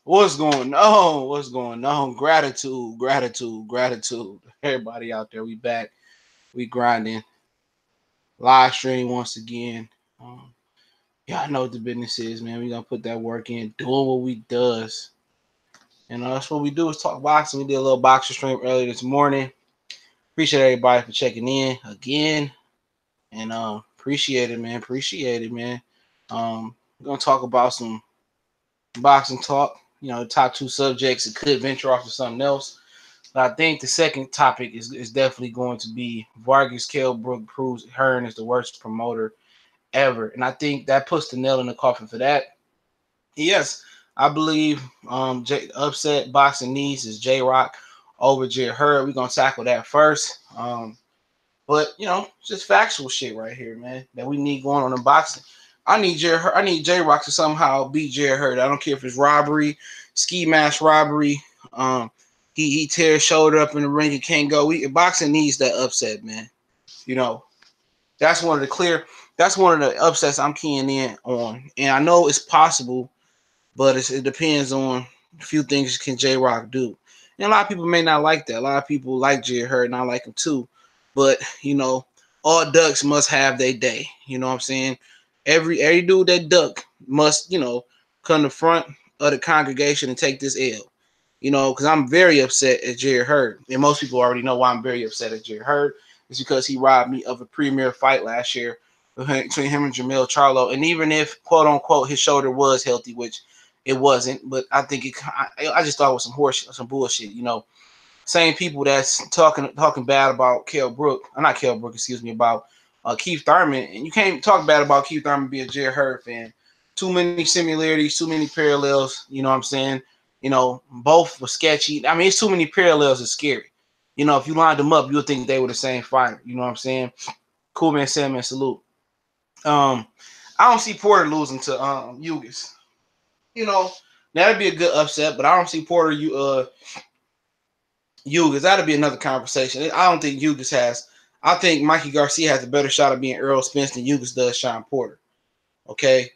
What's going on? What's going on? Gratitude, gratitude, gratitude. Everybody out there, we back. We grinding. Live stream once again. Um, yeah, I know what the business is, man. We gonna put that work in, doing what we does. And that's what we do is talk boxing. We did a little boxing stream earlier this morning. Appreciate everybody for checking in again. And appreciate it, man. Appreciate it, man. We're gonna talk about some boxing talk. You know, top two subjects. It could venture off to something else. But I think the second topic is definitely going to be Vargas, Kell, Brook proves Hearn is the worst promoter ever. And I think that puts the nail in the coffin for that. Yes, I believe upset boxing needs is J.Rock over Hurd. We're going to tackle that first. But, you know, just factual shit right here, man, that we need going on in boxing. I need J-Rock to somehow beat Hurd. I don't care if it's robbery, ski mask robbery. He tears his shoulder up in the ring and can't go. Boxing needs that upset, man. You know, that's one of the upsets I'm keying in on. And I know it's possible, but it depends on a few things can J-Rock do. And a lot of people may not like that. A lot of people like Hurd and I like him too. But, you know, all ducks must have their day. You know what I'm saying? Every dude that duck must, you know, come to front of the congregation and take this L. You know, because I'm very upset at Hurd. And most people already know why I'm very upset at Hurd. It's because he robbed me of a premier fight last year between him and Jamil Charlo. And even if, quote unquote, his shoulder was healthy, which it wasn't, but I think I just thought it was some bullshit. You know, same people that's talking bad about about Keith Thurman, and you can't talk bad about Keith Thurman being a Hurd fan. Too many similarities, too many parallels. You know what I'm saying? You know, both were sketchy. I mean, it's too many parallels. It's scary. You know, if you lined them up, you would think they were the same fighter. You know what I'm saying? Cool man, Sam, salute. I don't see Porter losing to Yugas. You know, that'd be a good upset, but I don't see Porter Yugas. That'd be another conversation. I don't think Yugas has. I think Mikey Garcia has a better shot of being Earl Spence than Yugas does Sean Porter. Okay,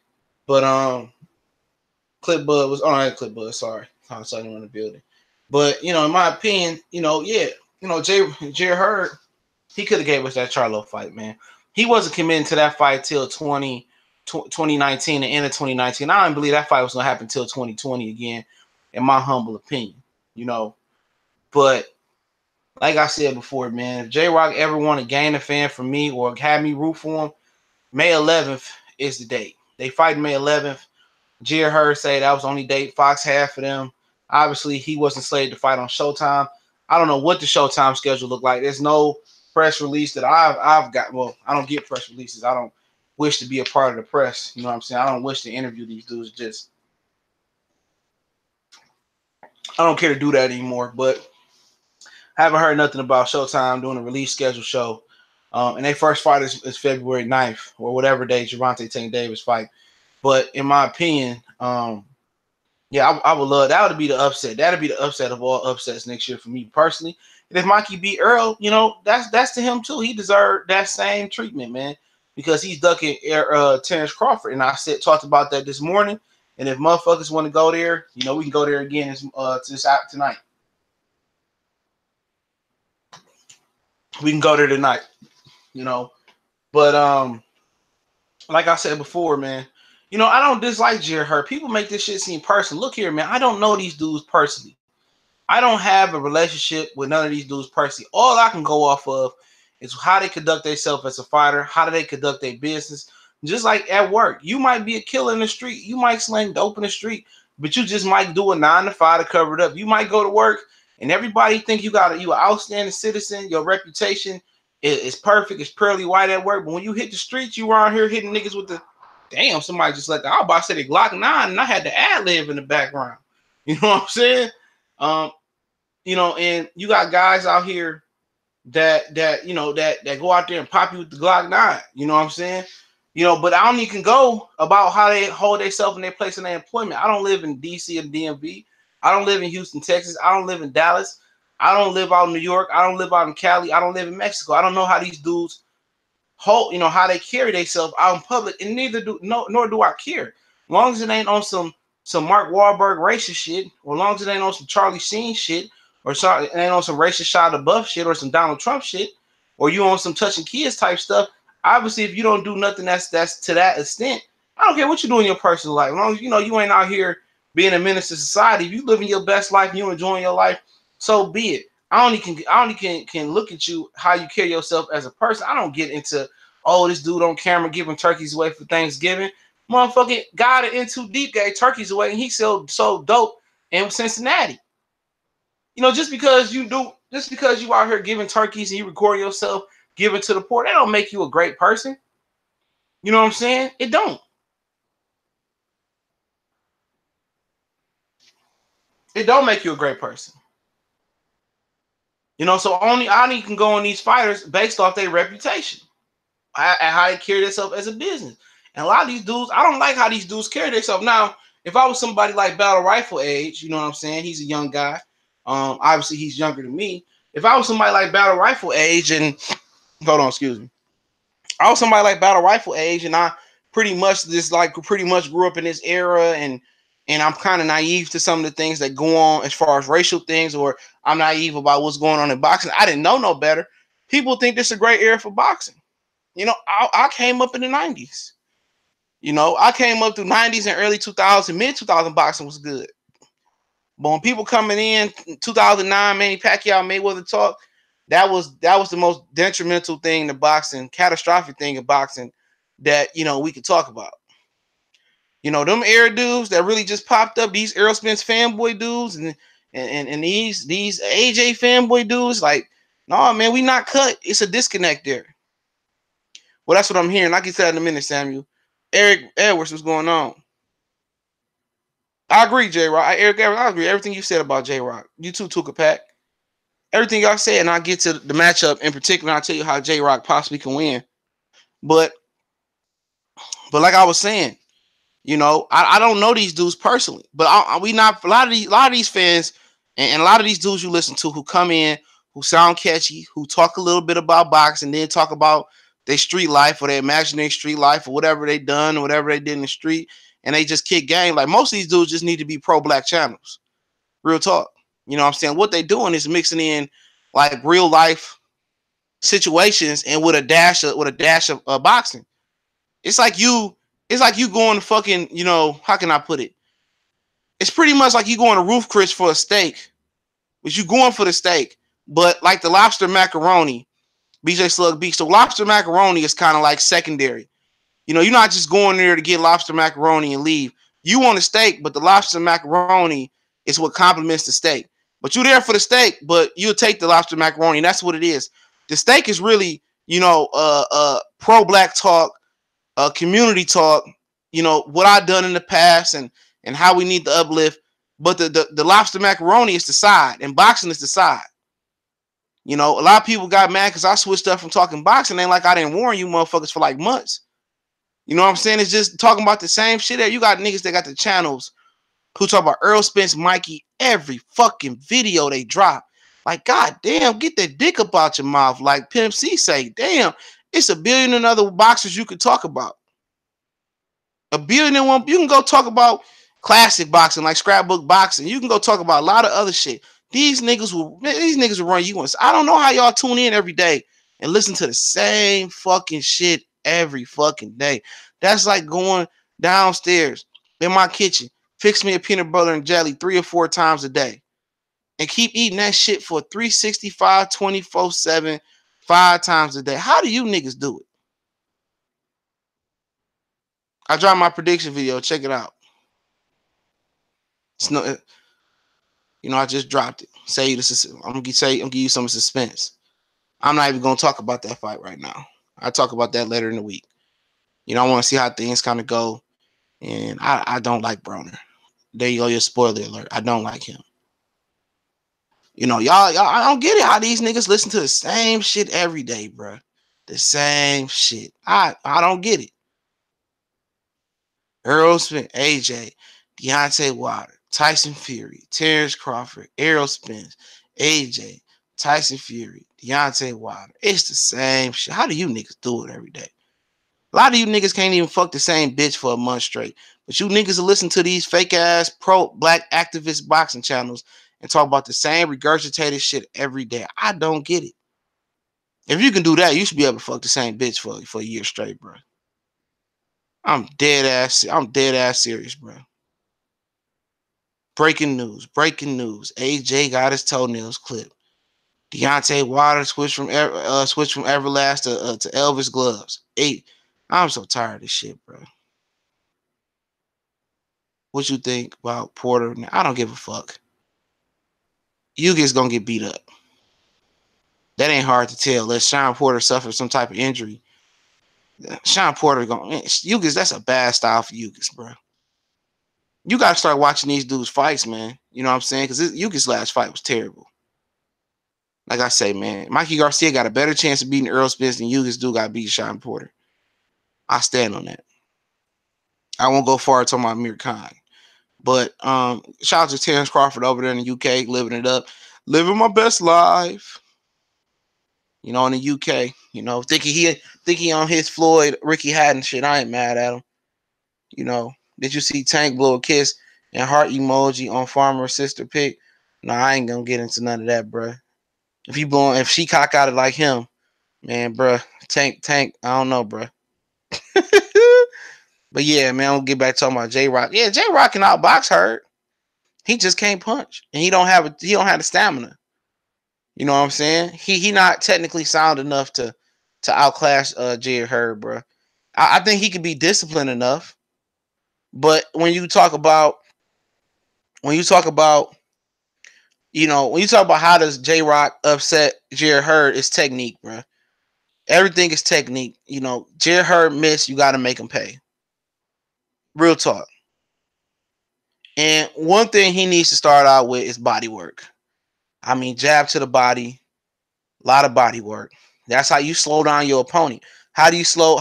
but Clipbud was Clipbud. Sorry, I saw him in the building. But you know, in my opinion, you know, yeah, you know, J Hurd, he could have gave us that Charlo fight, man. He wasn't committed to that fight till 2019, the end of 2019. I don't believe that fight was gonna happen till 2020 again, in my humble opinion. You know, but like I said before, man, if J-Rock ever want to gain a fan from me or have me root for him, May 11th is the date. They fight May 11th. Hurd say that was the only date Fox had for them. Obviously, he wasn't slated to fight on Showtime. I don't know what the Showtime schedule looked like. There's no press release that I've got. Well, I don't get press releases. I don't wish to be a part of the press. You know what I'm saying? I don't wish to interview these dudes. I don't care to do that anymore. But I haven't heard nothing about Showtime doing a release schedule show. And their first fight is February 9th or whatever day Gervonta Tank Davis fight. But in my opinion, yeah, I would love that. Would be the upset. That'd be the upset of all upsets next year for me personally. And if Mikey beat Earl, you know, that's to him too. He deserved that same treatment, man, because he's ducking Terrence Crawford. And I talked about that this morning. And if motherfuckers want to go there, you know, we can go there again tonight. We can go there tonight, you know. But like I said before, man, you know, I don't dislike Hurd. People make this shit seem personal. Look here, man. I don't know these dudes personally. I don't have a relationship with none of these dudes personally. All I can go off of is how they conduct themselves as a fighter. How do they conduct their business? Just like at work, you might be a killer in the street. You might sling dope in the street, but you just might do a 9 to 5 to cover it up. You might go to work and everybody think you an outstanding citizen. Your reputation is perfect. It's pearly white at work. But when you hit the streets, you around here hitting niggas with the damn. Somebody just let the I said the Glock 9, and I had the ad lib in the background. You know what I'm saying? You know, and you got guys out here that go out there and pop you with the Glock 9. You know what I'm saying? You know, but I don't even go about how they hold themselves in their place in their employment. I don't live in DC or DMV. I don't live in Houston, Texas. I don't live in Dallas. I don't live out in New York. I don't live out in Cali. I don't live in Mexico. I don't know how these dudes hold, you know, how they carry themselves out in public, and nor do I care. As long as it ain't on some some Mark Wahlberg racist shit, or as long as it ain't on some Charlie Sheen shit, or it ain't on some racist Shia LaBeouf shit, or some Donald Trump shit, or you on some touching kids type stuff. Obviously, if you don't do nothing that's to that extent, I don't care what you do in your personal life. As long as you ain't out here being a menace to society. If you living your best life, you enjoying your life, so be it. I only can look at you how you carry yourself as a person. I don't get into, oh, this dude on camera giving turkeys away for Thanksgiving. Motherfucking God in Too Deep gave turkeys away and he sold dope in Cincinnati. Just because you out here giving turkeys and you record yourself giving to the poor, that don't make you a great person. You know what I'm saying? It don't. It don't make you a great person. So I only can go on these fighters based off their reputation and how they carry themselves as a business. And a lot of these dudes, I don't like how these dudes carry themselves. Now, if I was somebody like Battle Rifle age, you know what I'm saying? He's a young guy. Obviously he's younger than me. If I was somebody like Battle Rifle age and hold on, excuse me. I was somebody like Battle Rifle age, and I pretty much grew up in this era, and I'm kind of naive to some of the things that go on as far as racial things, or I'm naive about what's going on in boxing. I didn't know no better. People think this is a great era for boxing. I came up in the 90s. I came up through 90s and early 2000s, mid 2000 boxing was good. But when people coming in 2009, Manny Pacquiao, Mayweather talk, that was the most detrimental thing to boxing, catastrophic thing in boxing that we could talk about. Them air dudes that really just popped up, these Aerosmith fanboy dudes and these AJ fanboy dudes, like, no, man, we not cut. It's a disconnect there. Well, that's what I'm hearing. Like you said in a minute, Samuel. Eric Edwards, what's going on? I agree, J.Rock. Eric Edwards, I agree. Everything you said about J.Rock. You too, Tuka Pack. Everything y'all said, and I'll get to the matchup in particular. I'll tell you how J.Rock possibly can win. But like I was saying, I don't know these dudes personally, but we not a lot of these fans and a lot of these dudes you listen to who come in, who sound catchy, who talk a little bit about boxing, then talk about their street life or their imaginary street life or whatever they done or whatever they did in the street, and they just kick game. Like most of these dudes just need to be pro-black channels. Real talk. You know what I'm saying? What they doing is mixing in like real life situations and with a dash of boxing. It's like you going to fucking, how can I put it? It's pretty much like you going to Roof Chris for a steak, but you going for the steak. But like the lobster macaroni, BJ Slug Beach. So lobster macaroni is kind of like secondary. You're not just going there to get lobster macaroni and leave. You want a steak, but the lobster macaroni is what complements the steak. But you're there for the steak, but you'll take the lobster macaroni. And that's what it is. The steak is really, pro-black talk, community talk, what I've done in the past and how we need to uplift. But the lobster macaroni is the side, and boxing is the side. A lot of people got mad because I switched up from talking boxing. Ain't like I didn't warn you motherfuckers for like months. You know what I'm saying? It's just talking about the same shit there. You got niggas that got the channels who talk about Earl Spence, Mikey, every fucking video they drop. Like, god damn, get that dick up out your mouth. Like Pimp C say, damn, it's a billion and other boxers you could talk about. A billion and one. You can go talk about classic boxing, like scrapbook boxing. You can go talk about a lot of other shit. These niggas will run you once. I don't know how y'all tune in every day and listen to the same fucking shit every fucking day. That's like going downstairs in my kitchen, fix me a peanut butter and jelly 3 or 4 times a day, and keep eating that shit for 365, 24/7, 5 times a day. How do you niggas do it? I dropped my prediction video. Check it out. It's no, I just dropped it. I'm gonna give you some suspense. I'm not even gonna talk about that fight right now. I'll talk about that later in the week. I want to see how things kind of go. And I don't like Broner. There you go, your spoiler alert. I don't like him. Y'all, I don't get it how these niggas listen to the same shit every day, bro. The same shit. I don't get it. Earl Spence, AJ, Deontay Wilder, Tyson Fury, Terrence Crawford, Errol Spence, AJ, Tyson Fury, Deontay Wilder. It's the same shit. How do you niggas do it every day? A lot of you niggas can't even fuck the same bitch for a month straight. But you niggas will listen to these fake ass pro black activist boxing channels and talk about the same regurgitated shit every day. I don't get it. If you can do that, you should be able to fuck the same bitch for a year straight, bro. I'm dead ass serious, bro. Breaking news. AJ got his toenails clipped. Deontay Wilder switched from Everlast to Elvis gloves. I'm so tired of this shit, bro. What you think about Porter? I don't give a fuck. Yuga's gonna get beat up. That ain't hard to tell. Unless Sean Porter suffers some type of injury. Sean Porter Yugas, that's a bad style for Yugas, bro. You gotta start watching these dudes fights, man. You know what I'm saying? Because Yugas' last fight was terrible. Like I say, man, Mikey Garcia got a better chance of beating Earl Spence than Yugas do got beat Sean Porter. I stand on that. I won't go far talking about Amir Khan. But shout out to Terrence Crawford over there in the UK, living it up. Living my best life. You know, in the UK. You know, thinking he on his Floyd, Ricky Hatton shit. I ain't mad at him. You know, did you see Tank blow a kiss and heart emoji on Farmer's sister pic? No, I ain't gonna get into none of that, bro. If she cock out it like him, man, bro, Tank, I don't know, bro. But yeah, man, I'll get back talking about J.Rock. Yeah, J.Rock can outbox Hurd. He just can't punch, and he don't have the stamina. You know what I'm saying? He not technically sound enough to outclass J. Hurd, bro. I think he could be disciplined enough, but when you talk about how does J-Rock upset J. Hurd, it's technique, bro. Everything is technique. You know, J. Hurd miss, you got to make him pay. Real talk. And one thing he needs to start out with is body work. I mean, jab to the body, a lot of body work. That's how you slow down your opponent. How do you slow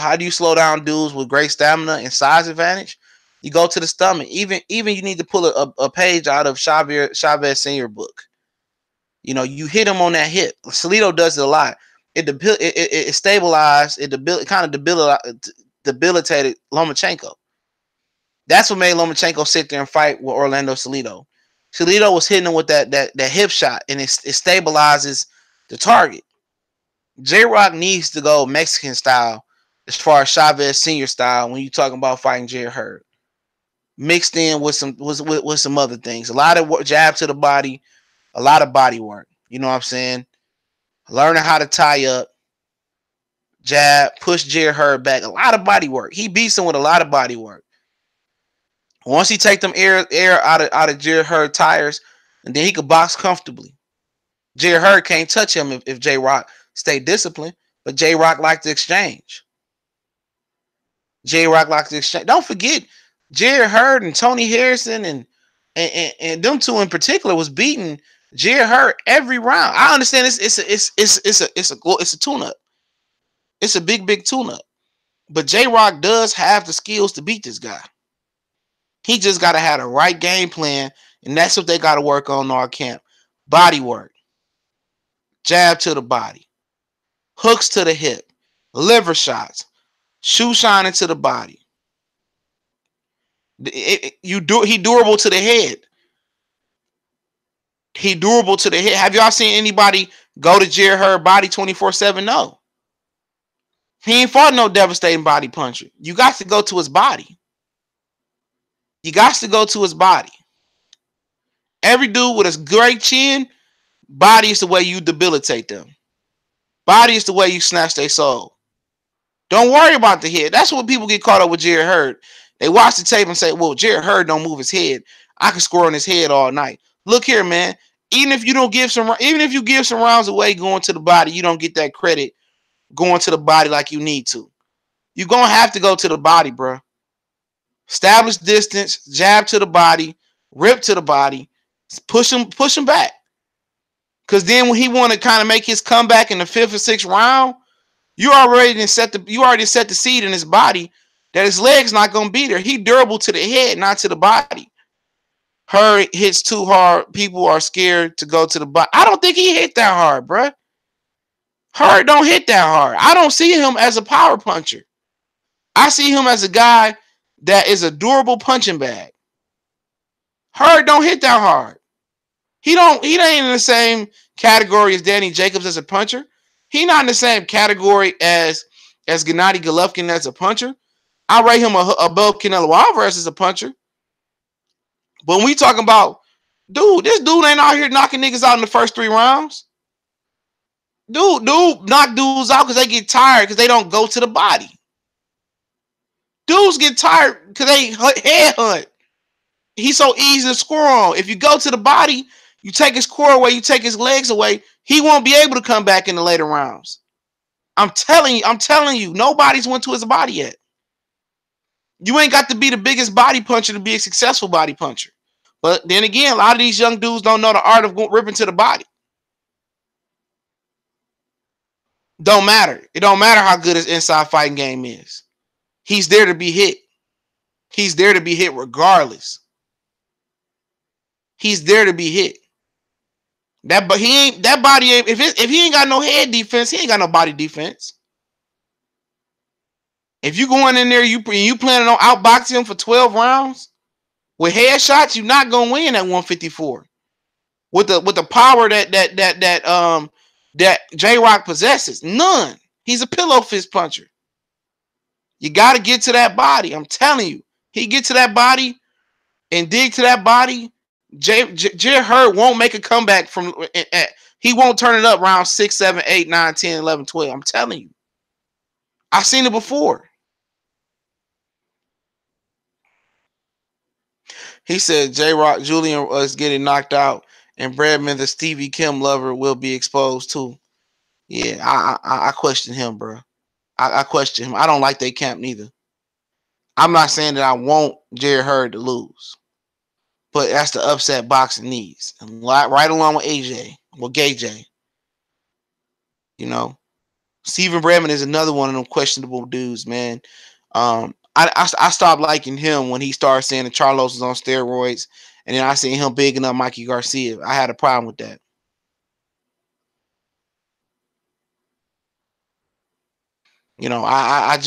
down dudes with great stamina and size advantage? You go to the stomach. Even you need to pull a page out of Chavez Senior book. You know, you hit him on that hip. Salido does it a lot. It stabilized. Kind of debilitated Lomachenko. That's what made Lomachenko sit there and fight with Orlando Salido. Salido was hitting him with that hip shot, and it stabilizes the target. J-Rock needs to go Mexican style as far as Chavez Senior style when you're talking about fighting J. Hurd. Mixed in with some other things. A lot of jab to the body, a lot of body work. You know what I'm saying? Learning how to tie up, jab, push J. Hurd back. A lot of body work. He beats him with a lot of body work. Once he take them air out of J. Hurd tires, and then he could box comfortably. J. Hurd can't touch him if J-Rock stay disciplined, but J-Rock like to exchange. Don't forget, J. Hurd and Tony Harrison and them two in particular was beating J. Hurd every round. I understand it's a tune-up. It's a big tune-up. But J-Rock does have the skills to beat this guy. He just got to have the right game plan, and that's what they got to work on in our camp. Body work. Jab to the body. Hooks to the hip. Liver shots. Shoe shining to the body. He durable to the head. He durable to the head. Have y'all seen anybody go to J. Hurd body 24/7? No. He ain't fought no devastating body puncher. You got to go to his body. Every dude with a great chin, body is the way you debilitate them. Body is the way you snatch their soul. Don't worry about the head. That's what people get caught up with J. Hurd. They watch the tape and say, well, J. Hurd don't move his head. I can score on his head all night. Look here, man. Even if you give some rounds away going to the body, you don't get that credit going to the body like you need to. You're going to have to go to the body, bro. Establish distance, jab to the body, rip to the body, push him back. Because then when he want to kind of make his comeback in the 5th or 6th round, you already set the seed in his body that his leg's not going to be there. He durable to the head, not to the body. Hurd hits too hard. People are scared to go to the body. I don't think he hit that hard, bro. Hurd don't hit that hard. I don't see him as a power puncher. I see him as a guy that is a durable punching bag. Hurd don't hit that hard. He ain't in the same category as Danny Jacobs as a puncher. He not in the same category as Gennady Golovkin as a puncher. I rate him above Canelo Alvarez as a puncher. But when we talking about, dude, this dude ain't out here knocking niggas out in the first 3 rounds. Dude knock dudes out because they get tired because they don't go to the body. Dudes get tired because they head hunt. He's so easy to score on. If you go to the body, you take his core away, you take his legs away, he won't be able to come back in the later rounds. I'm telling you, nobody's went to his body yet. You ain't got to be the biggest body puncher to be a successful body puncher. But then again, a lot of these young dudes don't know the art of ripping to the body. Don't matter. It don't matter how good his inside fighting game is. He's there to be hit. He's there to be hit regardless. He's there to be hit. That body ain't, if he ain't got no head defense, he ain't got no body defense. If you going in there, you planning on outboxing him for 12 rounds with headshots, you're not gonna win at 154. With the power that J.Rock possesses. None. He's a pillow fist puncher. You got to get to that body. I'm telling you. He get to that body and dig to that body. J. Hurd won't make a comeback from. He won't turn it up round 6, 7, 8, 9, 10, 11, 12. I'm telling you. I've seen it before. He said J.Rock Julian is getting knocked out, and Bradman, the Stevie Kim lover, will be exposed too. Yeah, I question him, bro. I question him. I don't like they camp neither. I'm not saying that I want Jerry Hurd to lose, but that's the upset boxing needs. And right along with AJ, with Gay J. You know, Steven Bradman is another one of them questionable dudes, man. I stopped liking him when he started saying that Charlos was on steroids, and then I seen him bigging up Mikey Garcia. I had a problem with that. You know, I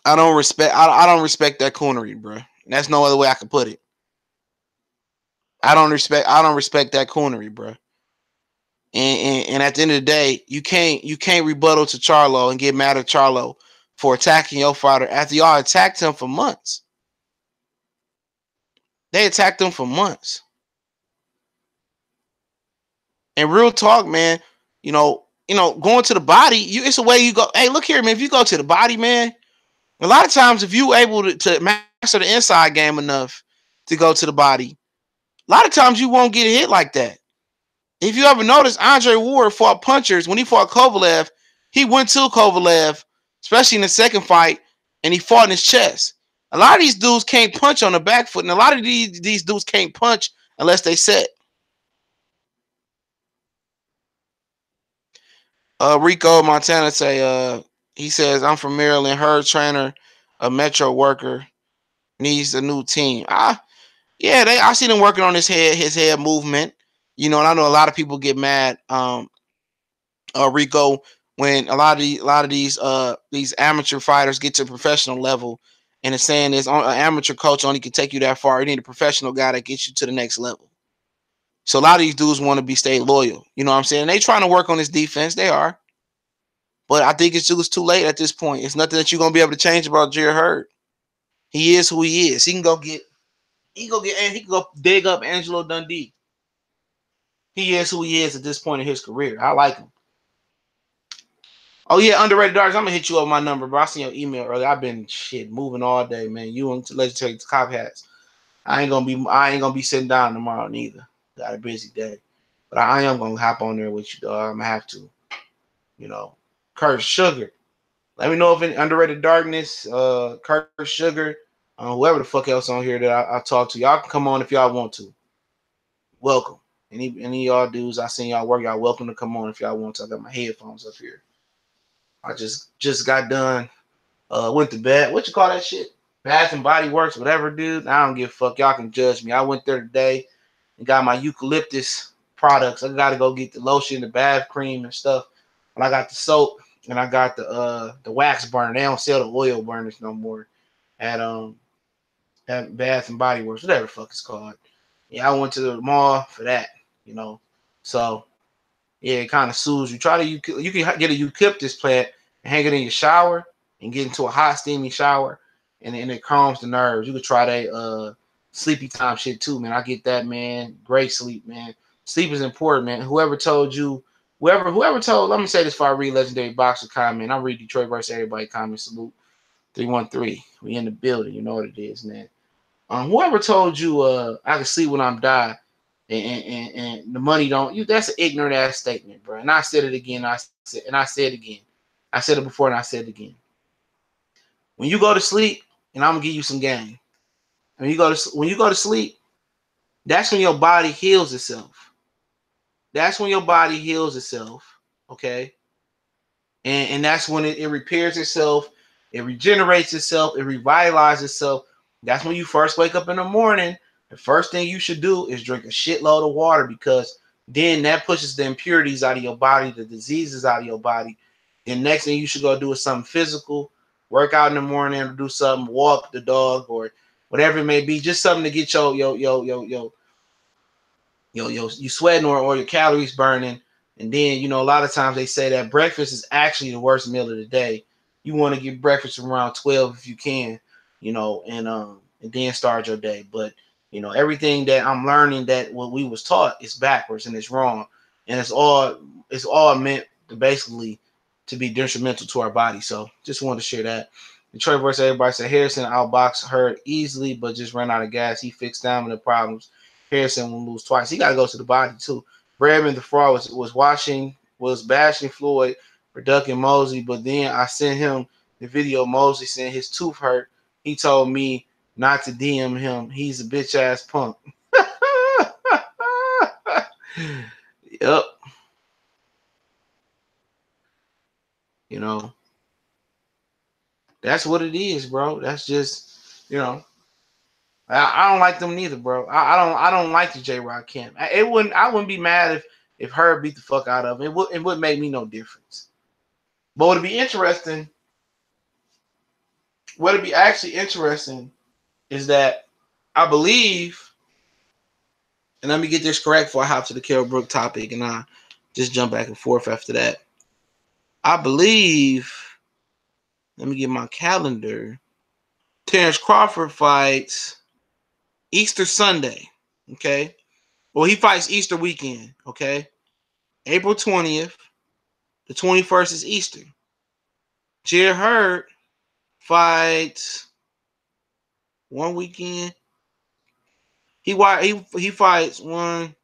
don't respect that coonery, bro. That's no other way I can put it. I don't respect that coonery, bro. And at the end of the day, you can't rebuttal to Charlo and get mad at Charlo for attacking your fighter after y'all attacked him for months. They attacked him for months. And real talk, man, you know, going to the body, it's a way you go. Hey, look here, man. If you go to the body, man, a lot of times if you able to master the inside game enough to go to the body, a lot of times you won't get hit like that. If you ever notice, Andre Ward fought punchers. When he fought Kovalev, he went to Kovalev, especially in the second fight, and he fought in his chest. A lot of these dudes can't punch on the back foot, and a lot of these dudes can't punch unless they set. Rico Montana he says, I'm from Maryland, Hurd trainer, a Metro worker, needs a new team. Yeah, I see them working on his head movement. You know, and I know a lot of people get mad, Rico, when a lot of these amateur fighters get to professional level, and it's saying this an amateur coach only can take you that far. You need a professional guy that gets you to the next level. So a lot of these dudes want to stay loyal. You know what I'm saying? They trying to work on his defense. They are. But I think it's just too late at this point. It's nothing that you're gonna be able to change about Jerry Hurd. He is who he is. He can go dig up Angelo Dundee. He is who he is at this point in his career. I like him. Oh yeah, underrated darts. I'm gonna hit you up with my number, bro. I seen your email earlier. I've been moving all day, man. You and legislative cop hats. I ain't gonna be sitting down tomorrow neither. Got a busy day, but I am gonna hop on there with you, dog. I'm gonna have to. You know, Kurt Sugar. Let me know if any underrated darkness, Kurt Sugar, whoever the fuck else on here that I talk to. Y'all can come on if y'all want to. Welcome. Any of y'all dudes, I seen y'all work. Y'all welcome to come on if y'all want to. I got my headphones up here. I just got done. Went to bed. What you call that shit? Bath and Body Works, whatever, dude. I don't give a fuck. Y'all can judge me. I went there today and got my eucalyptus products. I gotta go get the lotion, the bath cream and stuff. But I got the soap and I got the wax burner. They don't sell the oil burners no more at Bath and Body Works, whatever the fuck it's called. Yeah, I went to the mall for that, you know. So yeah, it kind of soothes you. Try to you can get a eucalyptus plant and hang it in your shower and get into a hot steamy shower, and it calms the nerves. You could try that sleepy time shit too, man. I get that, man. Great sleep, man. Sleep is important, man. Whoever told you, whoever told. Let me say this before I read Legendary Boxer comment. I read Detroit versus everybody comment. Salute 313. We in the building. You know what it is, man. Whoever told you I can sleep when I'm dying and the money don't you that's an ignorant ass statement, bro. And I said it again, I said it again. I said it before and I said it again. When you go to sleep, and I'm gonna give you some game. When you go to sleep, that's when your body heals itself. That's when your body heals itself. Okay. And that's when it repairs itself, it regenerates itself, it revitalizes itself. That's when you first wake up in the morning. The first thing you should do is drink a shitload of water, because then that pushes the impurities out of your body, the diseases out of your body. Then next thing you should go do is something physical, work out in the morning, or do something, walk the dog or whatever it may be, just something to get you sweating or your calories burning. And then, you know, a lot of times they say that breakfast is actually the worst meal of the day. You want to get breakfast around 12 if you can, you know, and then start your day. But, you know, everything that I'm learning that what we was taught is backwards and it's wrong. And it's all meant to basically to be detrimental to our body. So just wanted to share that. Detroit versus everybody said Harrison outboxed Hurd easily, but just ran out of gas. He fixed stamina problems. Harrison will lose twice. He got to go to the body too. Bradman the fraud was bashing Floyd for ducking Mosley, but then I sent him the video. Mosley saying his tooth hurt. He told me not to DM him. He's a bitch ass punk. Yep. You know, that's what it is, bro. That's just, you know, I don't like them neither, bro. I don't like the J.Rock camp. I wouldn't be mad if Hurd beat the fuck out of him. It would make me no difference. But what'd be interesting, what'd be actually interesting is that I believe, and let me get this correct before I hop to the Kell Brook topic and I just jump back and forth after that. I believe, let me get my calendar. Terrence Crawford fights Easter Sunday. Okay. Well, he fights Easter weekend. Okay. April 20th. The 21st is Easter. Jared Hurd fights one weekend. He fights one.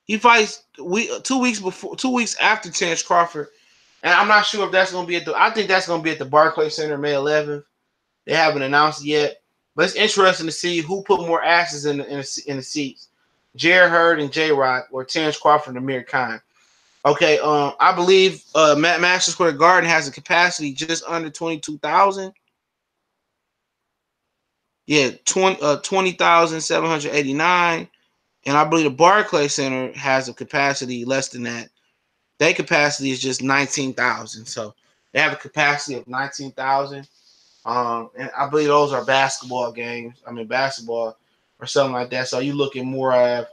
He fights 2 weeks before, 2 weeks after Terrence Crawford, and I'm not sure if that's going to be at the. I think that's going to be at the Barclays Center May 11th. They haven't announced it yet, but it's interesting to see who put more asses in the seats, Jared Hurd and J.Rock, or Terrence Crawford and Amir Khan. Okay, I believe Madison Square Garden has a capacity just under 22,000. Yeah, 20,789. And I believe the Barclays Center has a capacity less than that. Their capacity is just 19,000. So they have a capacity of 19,000. And I believe those are basketball games. I mean, basketball or something like that. So you're looking more at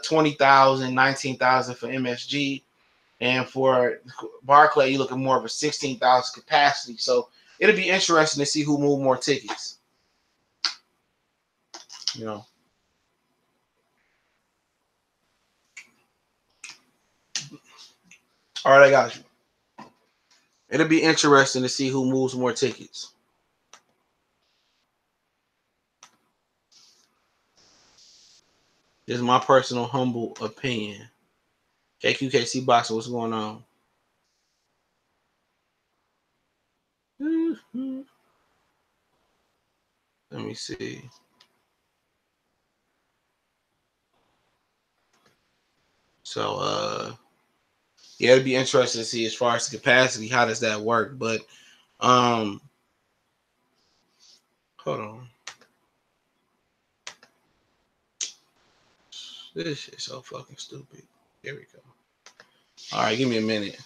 20,000, 19,000 for MSG. And for Barclay, you're looking more of a 16,000 capacity. So it'll be interesting to see who move more tickets. You know. All right, I got you. It'll be interesting to see who moves more tickets. This is my personal humble opinion. KQKC Boxing, what's going on? Let me see. So, yeah, it'd be interesting to see as far as the capacity, how does that work? But, hold on. This is so fucking stupid. Here we go. All right, give me a minute.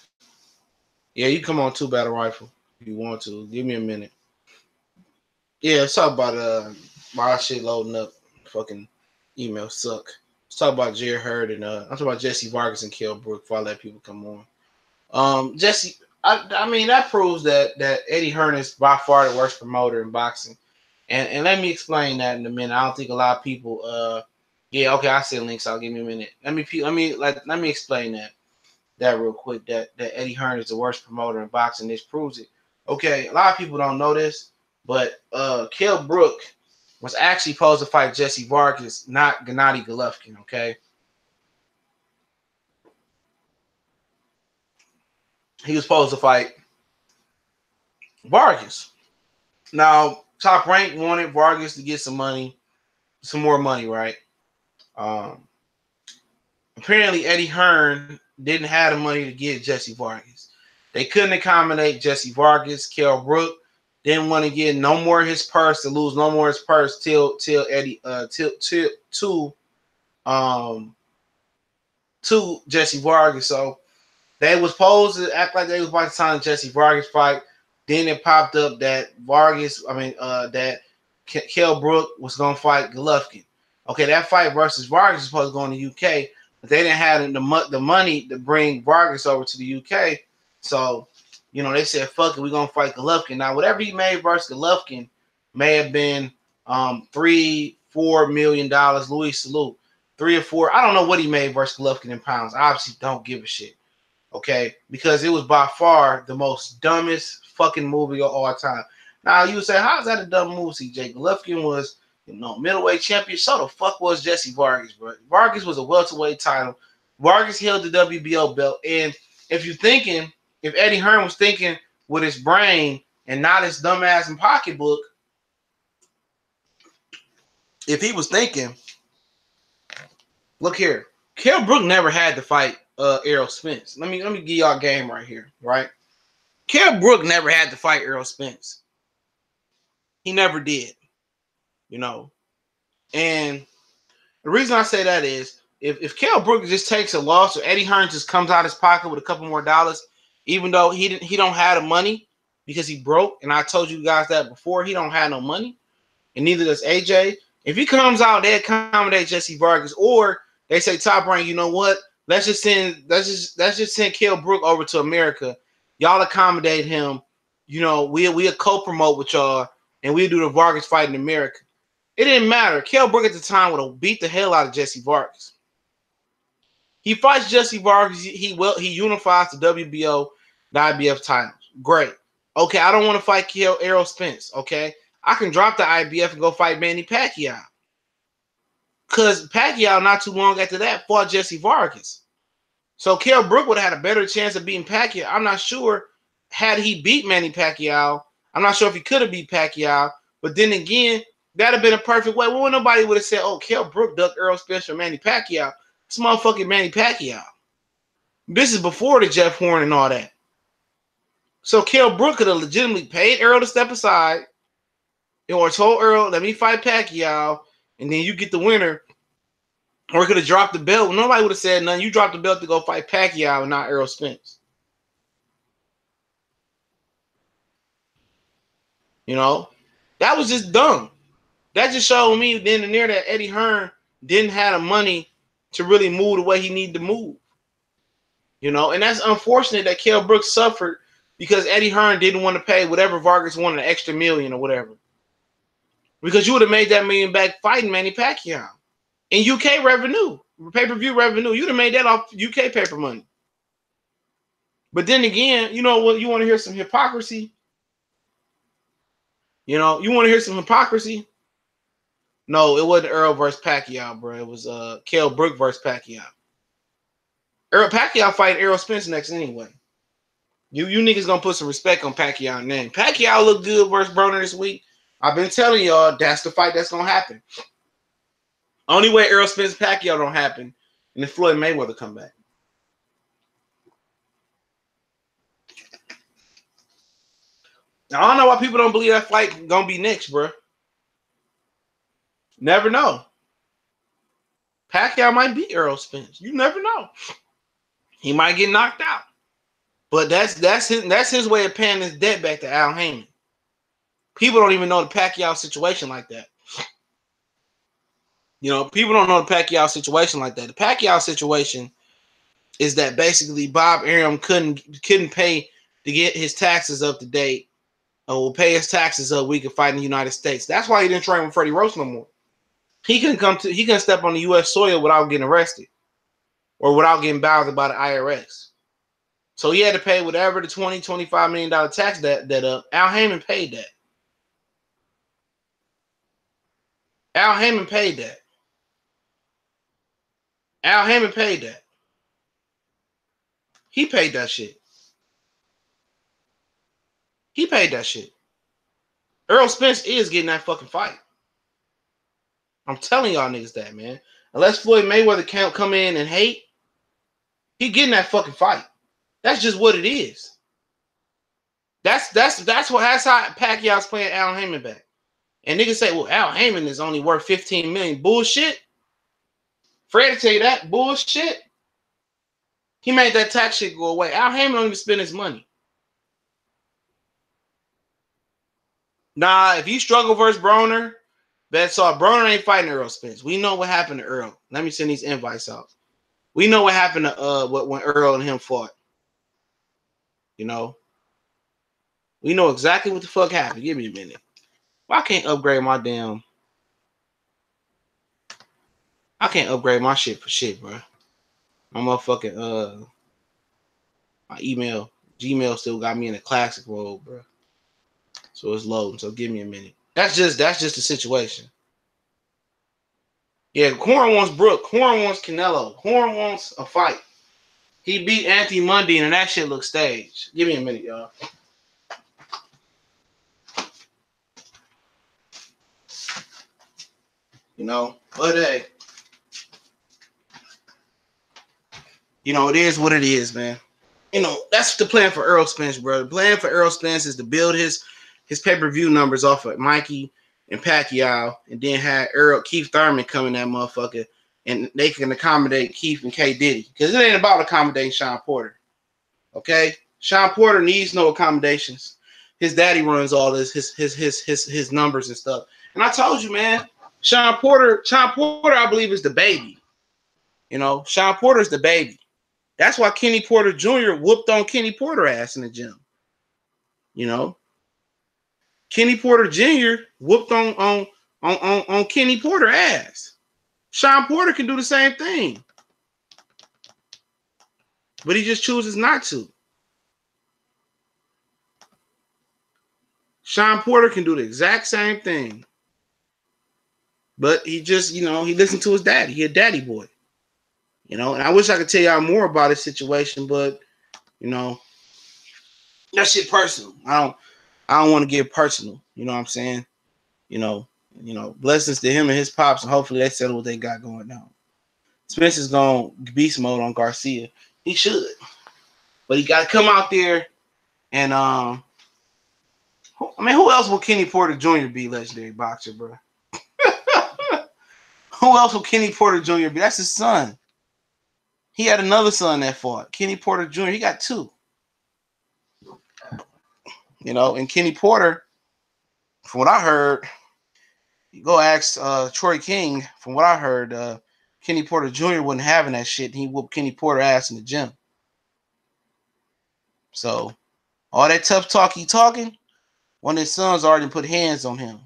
Yeah, you come on 2 Battle Rifle if you want to. Give me a minute. Yeah, let's talk about my shit loading up. Fucking email suck. Let's talk about Hurd and I'm talking about Jesse Vargas and Kell Brook before I let people come on. Jesse, I mean that proves that Eddie Hearn is by far the worst promoter in boxing, and let me explain that in a minute. I don't think a lot of people. Yeah, okay, I send links. I'll give me a minute. Let me explain that real quick. That Eddie Hearn is the worst promoter in boxing. This proves it. Okay, a lot of people don't know this, but Kell Brook was actually supposed to fight Jesse Vargas, not Gennady Golovkin. Okay, he was supposed to fight Vargas. Now, Top Rank wanted Vargas to get some money, some more money, right? Um, Apparently, Eddie Hearn didn't have the money to get Jesse Vargas. They couldn't accommodate Jesse Vargas. Kell Brook didn't want to get no more of his purse, to lose no more of his purse till Eddie um to Jesse Vargas. So they was supposed to act like they was about to sign the Jesse Vargas fight. Then it popped up that that Kell Brook was gonna fight Golovkin. Okay, that fight versus Vargas was supposed to go in the UK, but they didn't have the money to bring Vargas over to the UK. So, they said, "Fuck it, we're gonna fight Golovkin." Now, whatever he made versus Golovkin may have been $3-4 million. Louis salute 3 or 4. I don't know what he made versus Golovkin in pounds. I obviously don't give a shit. Okay, because it was by far the most dumbest fucking movie of all time. Now you would say, how is that a dumb movie, CJ? Golovkin was, middleweight champion. So the fuck was Jesse Vargas, bro? Vargas was a welterweight title. Vargas held the WBO belt. And if you're thinking, if Eddie Hearn was thinking with his brain and not his dumbass and pocketbook, if he was thinking, look here, Kell Brook never had to fight Errol Spence. Let me give y'all a game right here, right? Kell Brook never had to fight Errol Spence. He never did, you know. And the reason I say that is if Kell Brook just takes a loss or Eddie Hearn just comes out of his pocket with a couple more dollars, even though he don't have the money because he broke, and I told you guys that before, he don't have no money, and neither does AJ. If he comes out, they accommodate Jesse Vargas, or they say Top Rank, you know what? Let's just send Kell Brook over to America. Y'all accommodate him. We'll co-promote with y'all, and we'll do the Vargas fight in America. It didn't matter. Kell Brook at the time would have beat the hell out of Jesse Vargas. He fights Jesse Vargas. He unifies the WBO, the IBF titles. Great. Okay, I don't want to fight Errol Spence. Okay, I can drop the IBF and go fight Manny Pacquiao. Because Pacquiao, not too long after that, fought Jesse Vargas. So Kell Brook would have had a better chance of beating Pacquiao. I'm not sure had he beat Manny Pacquiao. I'm not sure if he could have beat Pacquiao. But then again, that'd have been a perfect way. Well, nobody would have said, "Oh, Kell Brook ducked Errol Spence or Manny Pacquiao." It's motherfucking Manny Pacquiao. This is before the Jeff Horn and all that. So Kell Brook could have legitimately paid Errol to step aside, or told Errol, "Let me fight Pacquiao, and then you get the winner." Or could have dropped the belt. Nobody would have said nothing. You dropped the belt to go fight Pacquiao and not Errol Spence. That was just dumb. That just showed me then and there that Eddie Hearn didn't have the money to really move the way he needed to move. And that's unfortunate that Kell Brook suffered because Eddie Hearn didn't want to pay whatever Vargas wanted, an extra million or whatever. Because you would have made that million back fighting Manny Pacquiao. In UK revenue, pay-per-view revenue, you'd have made that off UK paper money. But then again, you know what? You want to hear some hypocrisy? You want to hear some hypocrisy? No, it wasn't Errol versus Pacquiao, bro. It was Kell Brook versus Pacquiao. Pacquiao fighting Errol Spence next anyway. You niggas gonna put some respect on Pacquiao's name. Pacquiao looked good versus Broner this week. I've been telling y'all that's the fight that's gonna happen. Only way Errol Spence Pacquiao don't happen, and if Floyd Mayweather come back. I don't know why people don't believe that fight gonna be next, bro. Never know. Pacquiao might beat Errol Spence. You never know. He might get knocked out. But that's his way of paying his debt back to Al Heyman. People don't even know the Pacquiao situation like that. You know, people don't know the Pacquiao situation like that. The Pacquiao situation is that basically Bob Arum couldn't pay to get his taxes up to date, or will pay his taxes up. We could fight in the United States. That's why he didn't train with Freddie Roach no more. He couldn't step on the U.S. soil without getting arrested or without getting bothered by the IRS. So he had to pay whatever the $25 million tax debt up. Al Heyman paid that. Al Heyman paid that. Al Heyman paid that. He paid that shit. He paid that shit. Errol Spence is getting that fucking fight. I'm telling y'all niggas that, man. Unless Floyd Mayweather can't come in and hate, he getting that fucking fight. That's just what it is. That's how Pacquiao's playing Al Heyman back. And niggas say, well, Al Heyman is only worth $15 million. Bullshit. Fred tell you that. Bullshit. He made that tax shit go away. Al Heyman don't even spend his money. Nah, if you struggle versus Broner, that's all. Broner ain't fighting Errol Spence. We know what happened to Earl. Let me send these invites out. We know what happened to when Earl and him fought. You know? We know exactly what the fuck happened. Give me a minute. Well, I can't upgrade my shit for shit, bro. My motherfucking my email, Gmail still got me in a classic mode, bro. So it's loading. So give me a minute. That's just the situation. Yeah, Hearn wants Brook. Hearn wants Canelo. Hearn wants a fight. He beat Anthony Mundy, and that shit looks staged. Give me a minute, y'all. You know, but hey, you know, it is what it is, man. You know, that's the plan for Errol Spence, bro. The plan for Errol Spence is to build his pay-per-view numbers off of Mikey and Pacquiao, and then have Keith Thurman come in that motherfucker, and they can accommodate Keith and K. Diddy. Because it ain't about accommodating Sean Porter. Okay? Sean Porter needs no accommodations. His daddy runs all this, his numbers and stuff. And I told you, man, Sean Porter, I believe, is the baby. You know, Sean Porter's the baby. That's why Kenny Porter Jr. whooped on Kenny Porter ass in the gym. You know? Kenny Porter Jr. whooped on Kenny Porter ass. Sean Porter can do the same thing. But he just chooses not to. Sean Porter can do the exact same thing. But he just, you know, he listened to his daddy. He a daddy boy. You know, and I wish I could tell y'all more about his situation, but, you know, that shit personal. I don't want to get personal. You know what I'm saying? You know, blessings to him and his pops, and hopefully they settle what they got going on. Spencer's going beast mode on Garcia. He should. But he got to come out there and, who else will Kenny Porter Jr. be, legendary boxer, bro? Who else will Kenny Porter Jr. be? That's his son. He had another son that fought. Kenny Porter Jr. He got two. You know, and Kenny Porter, from what I heard, you go ask Troy King, from what I heard, Kenny Porter Jr. wasn't having that shit. He whooped Kenny Porter ass in the gym. So, all that tough talk he talking, one of his sons already put hands on him.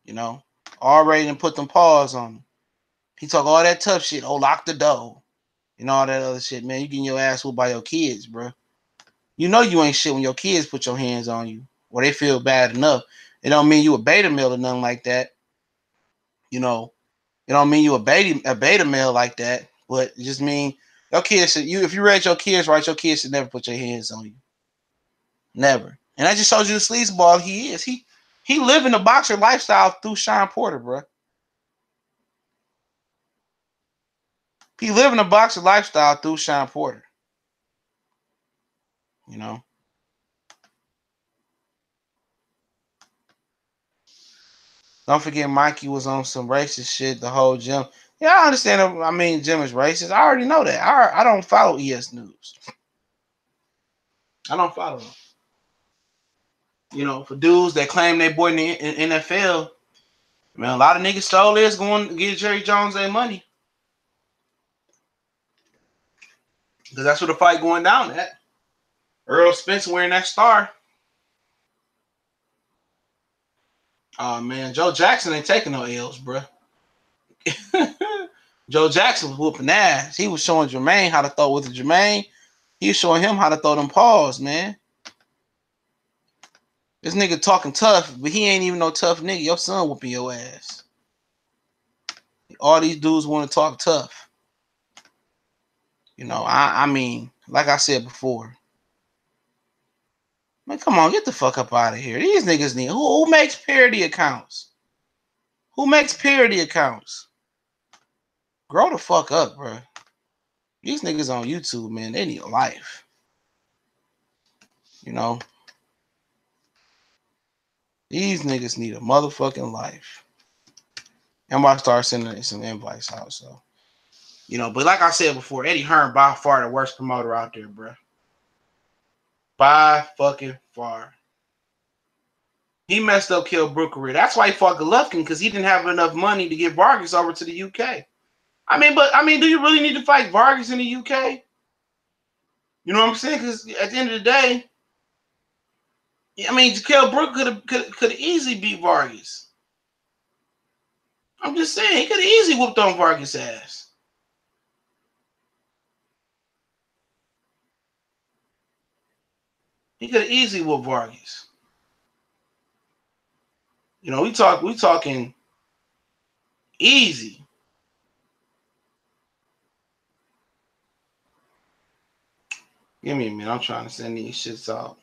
You know, already done put them paws on him. He talk all that tough shit. Oh, lock the door. And all that other shit, man. You getting your ass whooped by your kids, bro. You know you ain't shit when your kids put your hands on you or they feel bad enough. It don't mean you a beta male or nothing like that. You know, it don't mean you a beta male like that, but it just mean your kids should, if you raise your kids right, your kids should never put your hands on you. Never. And I just showed you the sleazeball he is. He living the boxer lifestyle through Sean Porter, bro. He living a boxer lifestyle through Sean Porter. You know. Don't forget Mikey was on some racist shit the whole gym. Yeah, I understand. I mean, Jim is racist. I already know that. I don't follow ES News. I don't follow them. You know, for dudes that claim they boy in the NFL, man, a lot of niggas stole this going to get Jerry Jones their money. Because that's where the fight going down at. Earl Spence wearing that star. Oh, man, Joe Jackson ain't taking no L's, bro. Joe Jackson was whooping ass. He was showing Jermaine how to throw with the Jermaine. He was showing him how to throw them paws, man. This nigga talking tough, but he ain't even no tough nigga. Your son whooping your ass. All these dudes want to talk tough. You know, I mean, like I said before, man, come on, get the fuck up out of here. These niggas need who makes parody accounts? Who makes parody accounts? Grow the fuck up, bro. These niggas on YouTube, man, they need a life. You know, these niggas need a motherfucking life. I'm about to start sending some invites out, so you know. But like I said before, Eddie Hearn by far the worst promoter out there, bro. By fucking far. He messed up Kell Brook career. That's why he fought Golovkin, because he didn't have enough money to get Vargas over to the UK. I mean, do you really need to fight Vargas in the UK? You know what I'm saying? Because at the end of the day, I mean, Kell Brook could easily beat Vargas. I'm just saying, he could have easily whooped on Vargas' ass. He could have easily whooped Vargas. You know, we talking easy. Give me a minute. I'm trying to send these shits out.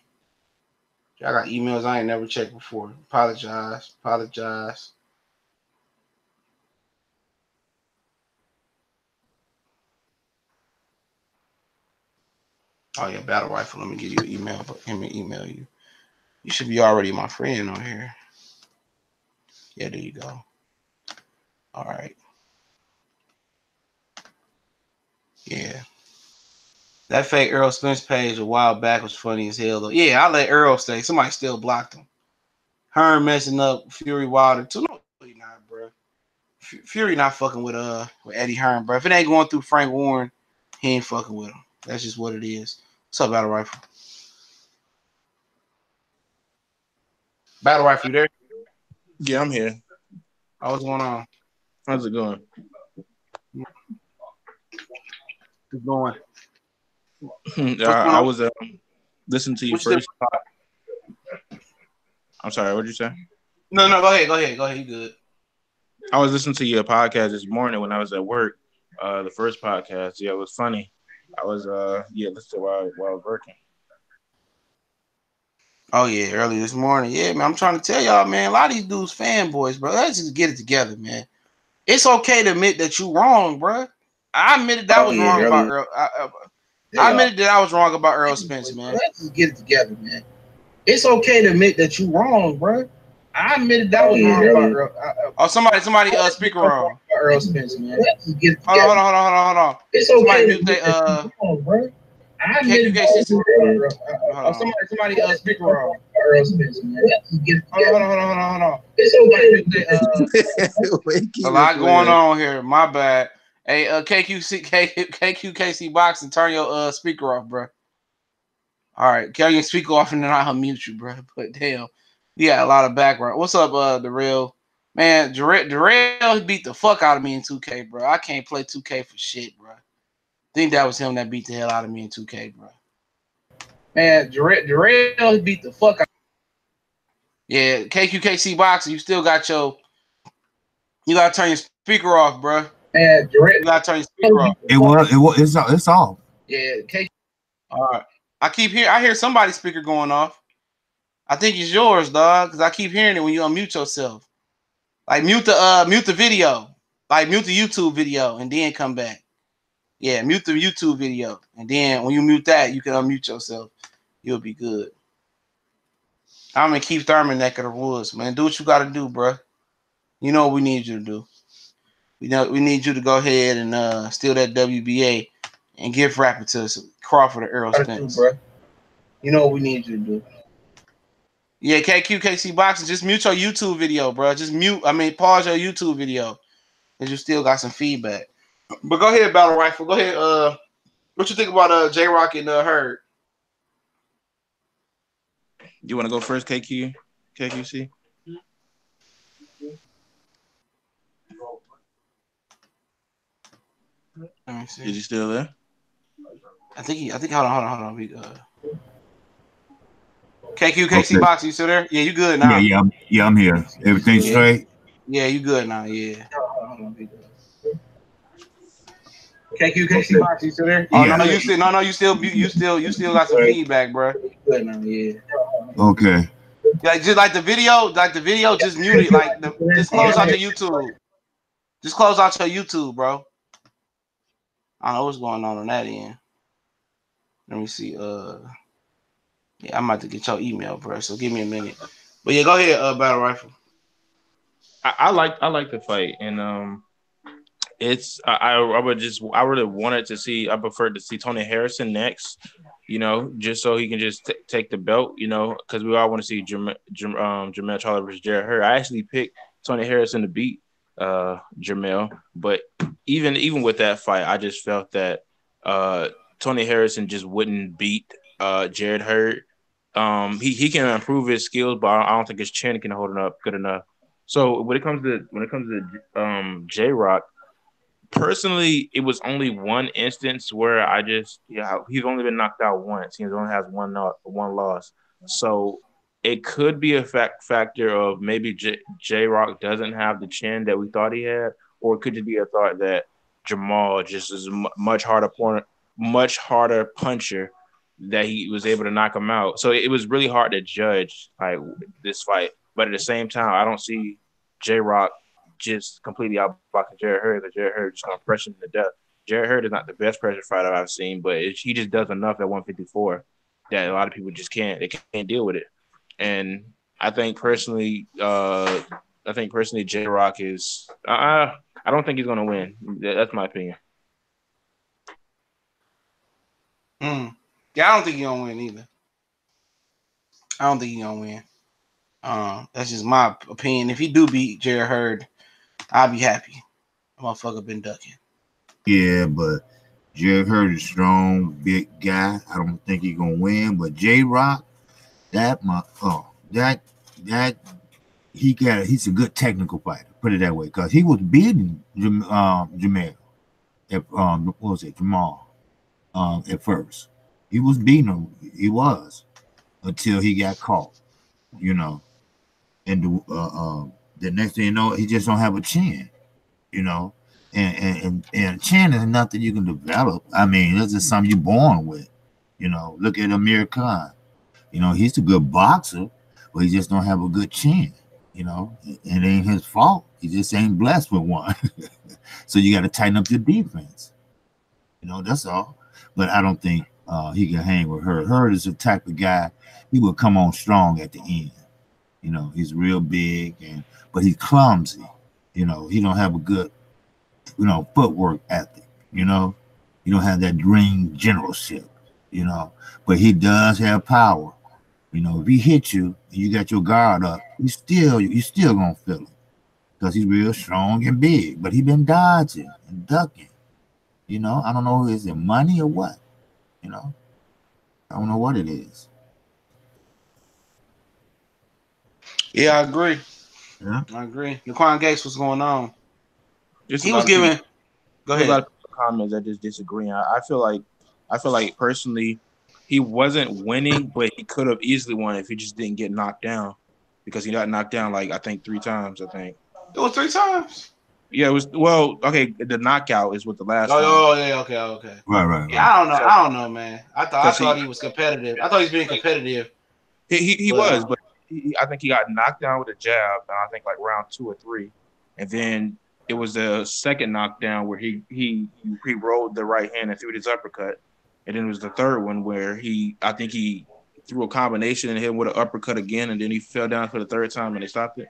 I got emails I ain't never checked before. Apologize. Oh yeah, Battle Rifle. Let me give you an email. Let me email you. You should be already my friend on here. Yeah, there you go. All right. Yeah. That fake Earl Spence page a while back was funny as hell though. Yeah, I let Earl stay. Somebody still blocked him. Hearn messing up Fury Wilder too. No, he not, bro. Fury not fucking with Eddie Hearn, bro. If it ain't going through Frank Warren, he ain't fucking with him. That's just what it is. What's up, Battle Rifle? Battle Rifle, you there? Yeah, I'm here. What's going on? How's it going? What's going? What's going I on? was listening to your What you said? first. I'm sorry. What did you say? No, go ahead. You good? I was listening to your podcast this morning when I was at work. The first podcast. Yeah, it was funny. I was listening while I was working. Oh yeah, early this morning. Yeah, man. I'm trying to tell y'all, man. A lot of these dudes fanboys, bro. Let's just get it together, man. It's okay to admit that you wrong, bro. I admitted that I was wrong about Earl. I admitted that I was wrong about Earl Spence, man. Let's just get it together, man. It's okay to admit that you wrong, bro. I admitted that was wrong about Earl. Oh, somebody, speaker wrong. Earl Spence, man. Let's just get it together. Hold on. It's okay somebody mute they wrong, bro. I admitted that was wrong. Somebody speaker wrong. Earl Spence, man. Let's just get it together. Hold on. It's okay. A lot going on here. My bad. Hey, KQKC boxing, turn your speaker off, bro. All right, turn your speaker off, and then I'll mute you, bro. But damn, you got a lot of background. What's up, the real man? Darrell beat the fuck out of me in 2K, bro. I can't play 2K for shit, bro. I think that was him that beat the hell out of me in 2K, bro. Man, Darrell beat the fuck out. Yeah, KQKC boxing, you still got your. You gotta turn your speaker off, bro. Man, you gotta turn your speaker off. It's off. Yeah, all right. I hear somebody's speaker going off. I think it's yours, dog, because I keep hearing it when you unmute yourself. Like mute the video. Like mute the YouTube video and then come back. Yeah, mute the YouTube video. And then when you mute that, you can unmute yourself. You'll be good. I'm in Keith Thurman neck of the woods, man. Do what you gotta do, bro. You know what we need you to do. we need you to go ahead and steal that WBA and give rapper to Crawford or Earl Spence. Bro. You know what we need you to do. Yeah, KC Boxing, just mute your YouTube video, bro. Just pause your YouTube video. Because you still got some feedback. But go ahead, Battle Rifle. Go ahead. What you think about J.Rock and Hurd? You want to go first, KQC? Let me see. Is he still there? I think hold on. KC Okay. Box, you still there? Yeah, you good now. Yeah, I'm here. Everything straight? Yeah, you good now, yeah. KC Box, you still there? Oh yeah. No, you still got some feedback, bro. Good now, yeah. Okay. Like just like the video, just mute it. Just close out your YouTube. Just close out your YouTube, bro. I don't know what's going on that end. Let me see. Yeah, I'm about to get your email, bro. So give me a minute. But yeah, go ahead, Battle Rifle. I like the fight, and it's I really wanted to see. I preferred to see Tony Harrison next, just so he can just take the belt, because we all want to see Jermell Charlo versus Jarrett Hurd. I actually picked Tony Harrison to beat Jermell, but even with that fight, I just felt that Tony Harrison just wouldn't beat Jarrett Hurd. He can improve his skills, but I don't think his chin can hold it up good enough. So when it comes to J.Rock, personally, it was only one instance where he's only been knocked out once. He only has one loss. So it could be a factor of maybe J-Rock doesn't have the chin that we thought he had, or it could just be a thought that Jamal just is much harder puncher that he was able to knock him out. So it was really hard to judge this fight. But at the same time, I don't see J-Rock just completely outboxing Jarrett Hurd, because Jarrett Hurd just going to pressure him to death. Jarrett Hurd is not the best pressure fighter I've seen, but he just does enough at 154 that a lot of people just can't deal with it. And I think personally, J-Rock is I don't think he's going to win. That's my opinion. Yeah, I don't think he's going to win either. I don't think he's going to win. That's just my opinion. If he do beat Jarrett Hurd, I'll be happy. Motherfucker been ducking. Yeah, but Jarrett Hurd is strong, big guy. I don't think he's gonna win. But J-Rock, he's a good technical fighter. Put it that way, because he was beating Jamal. Jamal? At first, he was beating him. He was until he got caught. And the next thing you know, he just don't have a chin. And chin is nothing you can develop. I mean, that's just something you're born with. Look at Amir Khan. He's a good boxer, but he just don't have a good chin. It ain't his fault. He just ain't blessed with one. So you got to tighten up your defense. That's all. But I don't think he can hang with Hurd. Hurd is the type of guy, he will come on strong at the end. He's real big, but he's clumsy. He don't have a good, footwork ethic. You don't have that ring generalship. But he does have power. If he hits you and you got your guard up, you still gonna feel it, because he's real strong and big. But he been dodging and ducking. I don't know, is it money or what? I don't know what it is. Yeah, I agree. Yeah, I agree. Laquan Gates, what's going on? Just he was giving. Go ahead. A lot of comments that just disagree. I feel like personally, he wasn't winning, but he could have easily won if he just didn't get knocked down, because he got knocked down I think 3 times. I think it was 3 times. Yeah, it was. Well, okay. The knockout is with the last one. Oh, yeah, okay. Right. Yeah, I don't know, man. I thought he was competitive. I thought he was being competitive. He was, but I think he got knocked down with a jab, and I think round 2 or 3, and then it was the second knockdown where he rolled the right hand and threw his uppercut, and then it was the third one where I think he threw a combination and hit him with an uppercut again, and then he fell down for the third time and they stopped it.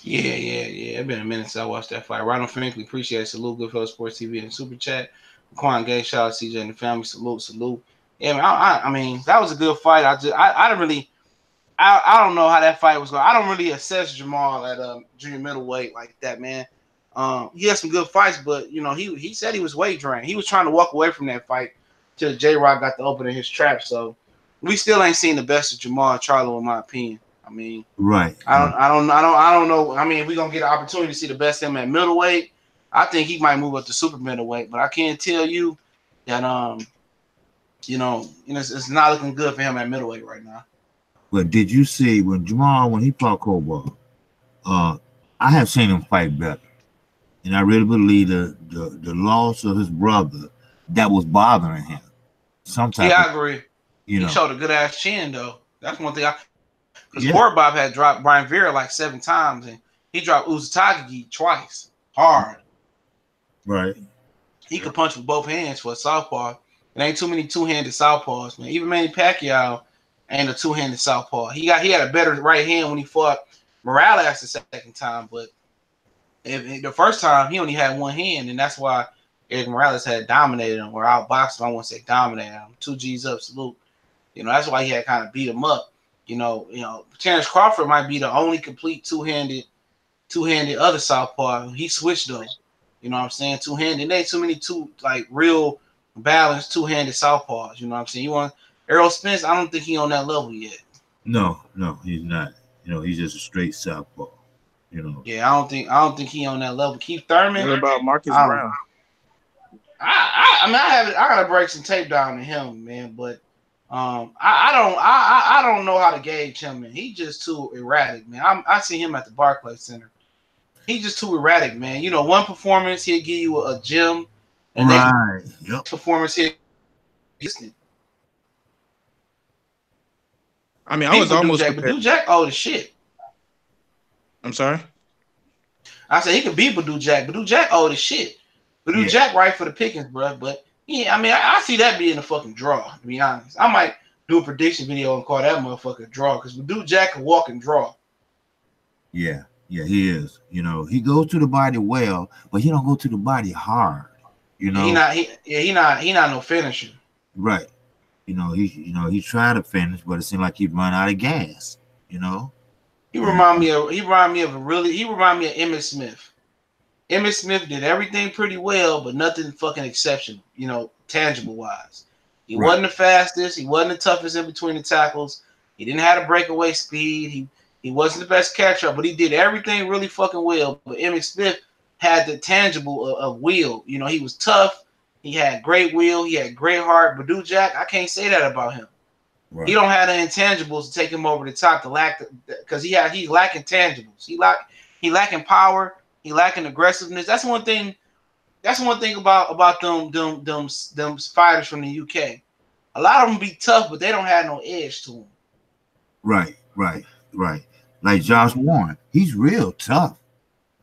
Yeah. It's been a minute since I watched that fight. Ronald Franklin, appreciate it. Salute, Goodfellas Sports TV and Super Chat. Quan Gay, shout out CJ and the family. Salute. Yeah, man, I mean, that was a good fight. I didn't really, I don't know how that fight was going. I don't really assess Jamal at junior middleweight like that, man. He had some good fights, but you know, he said he was weight drained. He was trying to walk away from that fight till J.Rock got the opening his trap. So we still ain't seen the best of Jamal Charlo, in my opinion. I mean, Right. I don't know. I mean, we're gonna get an opportunity to see the best of him at middleweight. I think he might move up to super middleweight, but I can't tell you that it's not looking good for him at middleweight right now. But did you see when he fought Cobalt? I have seen him fight better, and I really believe the loss of his brother that was bothering him. Sometimes, yeah, I agree. He showed a good ass chin though. That's one thing. Because Poor Bob had dropped Brian Vera like 7 times, and he dropped Uzatagi twice hard. Right. He could punch with both hands for a southpaw. There ain't too many two-handed southpaws, man. Even Manny Pacquiao ain't a two-handed southpaw. He had a better right hand when he fought Morales the second time, but the first time he only had one hand, and that's why Eric Morales had dominated him or outboxed him. I won't say dominated him. 2 G's up, salute. That's why he had kind of beat him up. Terrence Crawford might be the only complete two-handed other southpaw. He switched though. You know what I'm saying? Two-handed. There ain't too many real balanced two-handed southpaws. You know what I'm saying? You want Errol Spence? I don't think he on that level yet. No, he's not. He's just a straight southpaw. Yeah, I don't think he on that level. Keith Thurman. What about Marcus Brown? I mean, I gotta break some tape down to him, man. But I don't know how to gauge him, man. He's just too erratic, man. I see him at the Barclays Center. He's just too erratic, man. One performance he'll give you a gym, and next performance he'll distant. I mean, I was almost Badu Jack old as shit. I'm sorry. I said he could beat Badu Jack. Badu Jack old as shit. Badu Jack right for the pickings, bro. But yeah, I mean, I see that being a fucking draw. To be honest, I might do a prediction video and call that motherfucker a draw because Badu Jack can walk and draw. Yeah, he is. He goes to the body well, but he don't go to the body hard. He not no finisher. Right. He tried to finish, but it seemed like he'd run out of gas. He remind me of Emmitt Smith. Emmitt Smith did everything pretty well, but nothing fucking exceptional, tangible wise. He wasn't the fastest, he wasn't the toughest in between the tackles. He didn't have a breakaway speed. He wasn't the best catcher, but he did everything really fucking well. But Emmitt Smith had the tangible of will. He was tough. He had great will. He had great heart. Badu Jack, I can't say that about him. Right. He don't have the intangibles to take him over the top because he's lacking tangibles. He lacking power. He lacking aggressiveness. That's one thing about them fighters from the UK. A lot of them be tough, but they don't have no edge to them. Right. Like Josh Warren, he's real tough,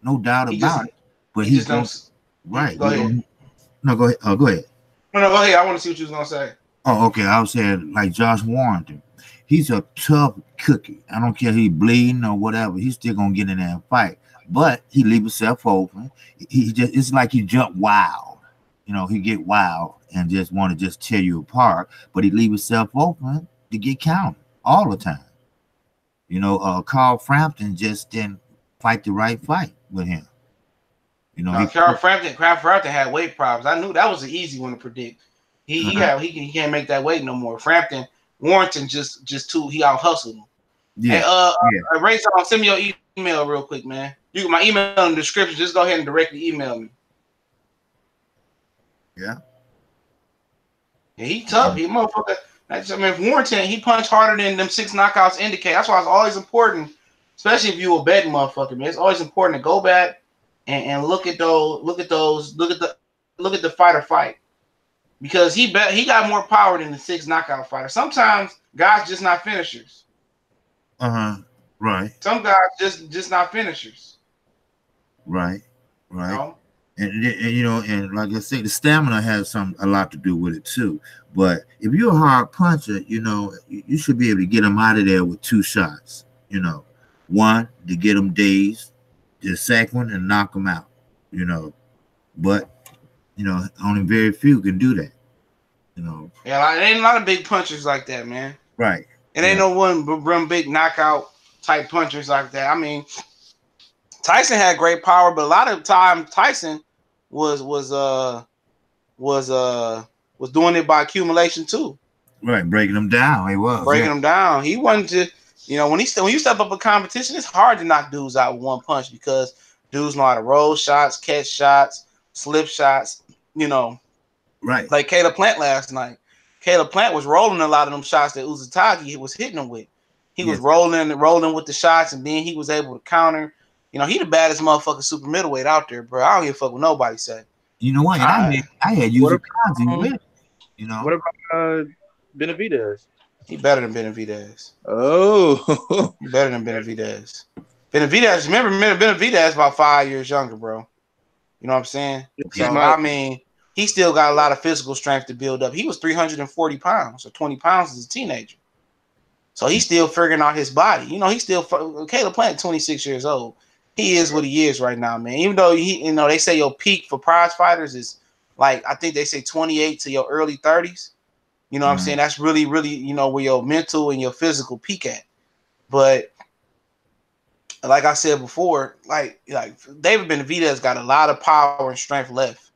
no doubt about it. But he just don't. Right. Go ahead. No, go ahead. Go ahead. No, go ahead. I want to see what you was gonna say. Oh, okay. I was saying like Josh Warrington. He's a tough cookie. I don't care if he's bleeding or whatever. He's still gonna get in there and fight. But he leave himself open. It's like he jump wild. He get wild and just want to just tear you apart. But he leave himself open to get counted all the time. Carl Frampton just didn't fight the right fight with him. Carl Frampton had weight problems. I knew that was an easy one to predict. He can't make that weight no more. Warrington just too he out hustled him. Yeah. Hey, Ray, send me your email real quick, man. You got my email in the description. Just go ahead and directly email me. Yeah. Yeah, he tough. He motherfucker. Warrington, he punched harder than them 6 knockouts indicate. That's why it's always important, especially if you a betting motherfucker, man. It's always important to go back and look at the fighter fight. Because he got more power than the 6 knockout fighter. Sometimes guys just not finishers. Right. Some guys just not finishers. Right. And like I say, the stamina has a lot to do with it too. But if you're a hard puncher, you should be able to get them out of there with 2 shots. One to get them dazed, just sack one and knock them out. You know, but only very few can do that. You know, Yeah, like, it ain't a lot of big punchers like that, man. right? It ain't Yeah, no one big knockout type punchers like that. I mean, Tyson had great power, but a lot of time Tyson was was uh was uh was doing it by accumulation too, right. Breaking them down. He was. breaking Yeah, them down. He wasn't just when you step up a competition, it's hard to knock dudes out with one punch because dudes know how to roll shots, catch shots, slip shots. You know, right. like Caleb Plant last night. Caleb Plant was rolling a lot of them shots that Uzatagi was hitting him with. He was Yes. rolling with the shots, and then he was able to counter. He the baddest motherfucking super middleweight out there, bro. I don't give a fuck what nobody say. You know what? And I had What used Kazi about with. You what know, about Benavidez? He better than Benavidez. Oh, He better than Benavidez. Benavidez, remember Benavidez about 5 years younger, bro. You know what I'm saying? he's So my I mean, he still got a lot of physical strength to build up. He was 340 pounds or 20 pounds as a teenager. So he's still figuring out his body. He's still Caleb Plant, 26 years old. He is what he is right now, man. Even though they say your peak for prize fighters is like I think they say 28 to your early 30s. You know what I'm saying? That's really, really, where your mental and your physical peak at. But like I said before, like David Benavidez got a lot of power and strength left.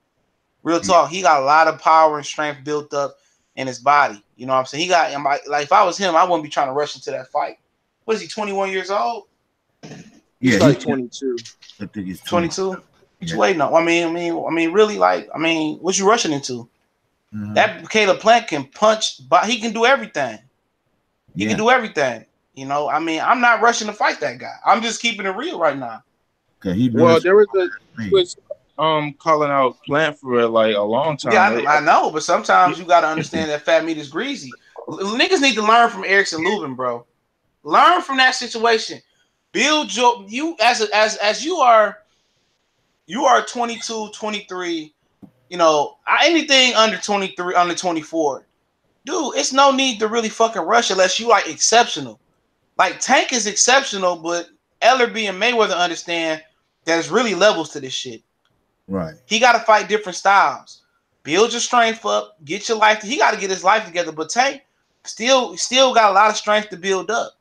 Real talk, he got a lot of power and strength built up in his body. You know what I'm saying? He got like if I was him, I wouldn't be trying to rush into that fight. What is he, 21 years old? he's yeah, like 22. I think it's 22? What Yeah. you waiting on? I mean, really, what you rushing into? That Caleb Plant can punch, but he can do everything. He can do everything. I'm not rushing to fight that guy. I'm just keeping it real right now. Well, there was calling out Plant for like a long Yeah, time. I know, but sometimes you got to understand that fat meat is greasy. Niggas need to learn from Erickson Lubin, bro. Learn from that situation. Build you as you are 22, 23, anything under 23, under 24. Dude, it's no need to really fucking rush unless you like exceptional. Like Tank is exceptional, but Ellerby and Mayweather understand there's really levels to this shit. Right. He got to fight different styles. Build your strength up. Get your life. He got to get his life together. But Tank still got a lot of strength to build up.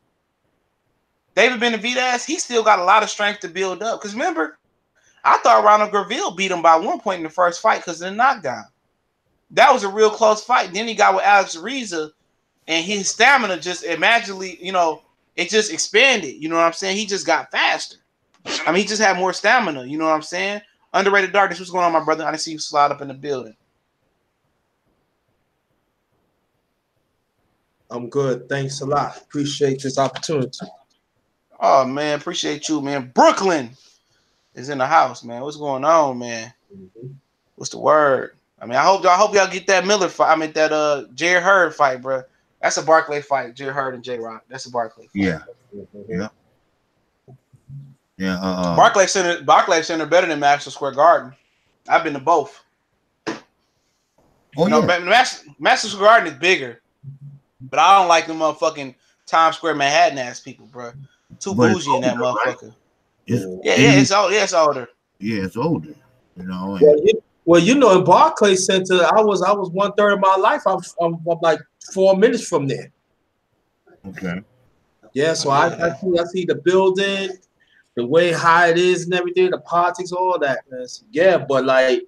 David Benavidez, he still got a lot of strength to build up. Because remember, I thought Ronald Gurville beat him by one point in the first fight because of the knockdown. That was a real close fight. Then he got with Alex Ariza, and his stamina just magically, it just expanded. You know what I'm saying? He just got faster. I mean, he just had more stamina. You know what I'm saying? Underrated Darkness, what's going on, my brother? I didn't see you slide up in the building. I'm good. Thanks a lot. Appreciate this opportunity. Oh, man. Appreciate you, man. Brooklyn is in the house, man. What's going on, man? What's the word? I mean, I hope y'all get that Miller fight. I mean, that J. Hurd fight, bro. That's a Barclay fight. J. Hurd and J.Rock. That's a Barclay fight. Yeah. Yeah. Yeah. Barclay Center better than Madison Square Garden. I've been to both. Oh, yeah. Madison Square Garden is bigger, but I don't like the motherfucking Times Square Manhattan ass people, bro. Too bougie in that motherfucker. Right? It's older. Yeah, it's older. And, Well, in Barclays Center, I was 1/3 of my life. I'm like 4 minutes from there. Okay. Yeah, so I see the building, the way high it is and everything, the politics, all that. Man. Yeah, but like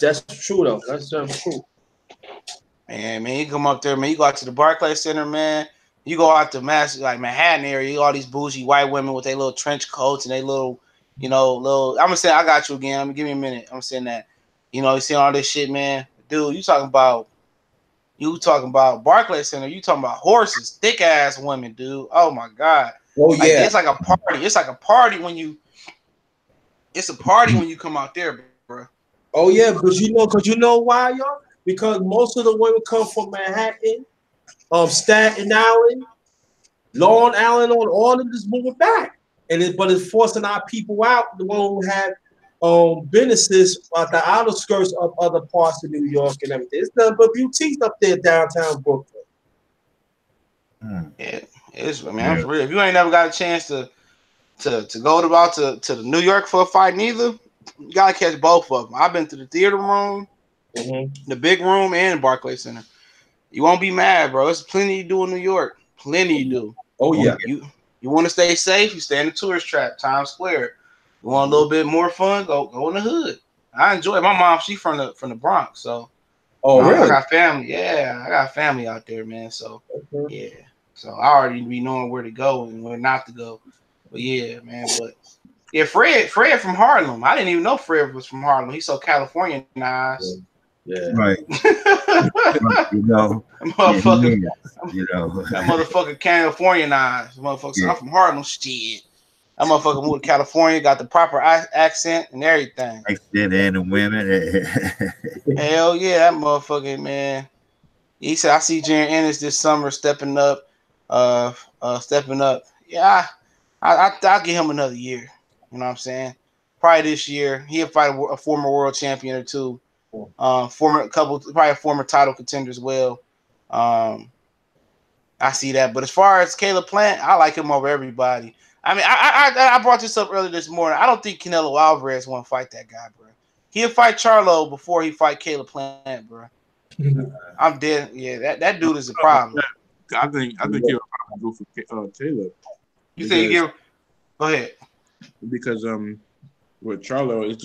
that's true though. That's true. Man, you come up there, man. You go out to the Barclays Center, man. You go out to Manhattan area. You all these bougie white women with their little trench coats and they little. I'm gonna say I got you again. Give me a minute. I'm saying that. You see all this shit, man. Dude, you talking about Barclays Center. You talking about horses, thick ass women, dude. Oh my god. Oh yeah. It's like a party. It's like a party when you. It's a party when you come out there, bro. Oh yeah, because you know why, y'all? Because most of the women come from Manhattan, Staten Island, Long Island, on all of this moving back, but it's forcing our people out. The one who have businesses at the outer skirts of other parts of New York and everything. It's nothing but boutiques up there downtown Brooklyn. Yeah, it's for real. If you ain't never got a chance to to go about to the New York for a fight, neither. You gotta catch both of them. I've been to the theater room, the big room, and Barclays Center. You won't be mad, bro. There's plenty to do in New York. Plenty you do. Oh yeah. You want to stay safe? You stay in the tourist trap, Times Square. You want a little bit more fun? Go in the hood. I enjoy it. My mom, she from the Bronx, so really? I got family. Yeah, I got family out there, man. So yeah, so I already be knowing where to go and where not to go. But yeah, man. But yeah, Fred from Harlem. I didn't even know Fred was from Harlem. He's so Californianized. Yeah. Right. You know. Motherfucker. You know. That motherfucker Californianized. Motherfucker. So I'm from Harlem. Shit. That motherfucker moved to California, got the proper accent and everything. Accent and the women. Hell yeah, that motherfucker, man. He said, I see Jaren Ennis this summer stepping up. Yeah, I'll give him another year. You know what I'm saying? Probably this year. He'll fight a former world champion or two. Probably a former title contender as well. I see that. But as far as Caleb Plant, I like him over everybody. I mean, I brought this up earlier this morning. I don't think Canelo Alvarez want to fight that guy, bro. He'll fight Charlo before he fight Caleb Plant, bro. I'm dead. Yeah, that dude is a problem. I think he'll probably go for Caleb. You think he'll go ahead? Because with Charlo, it's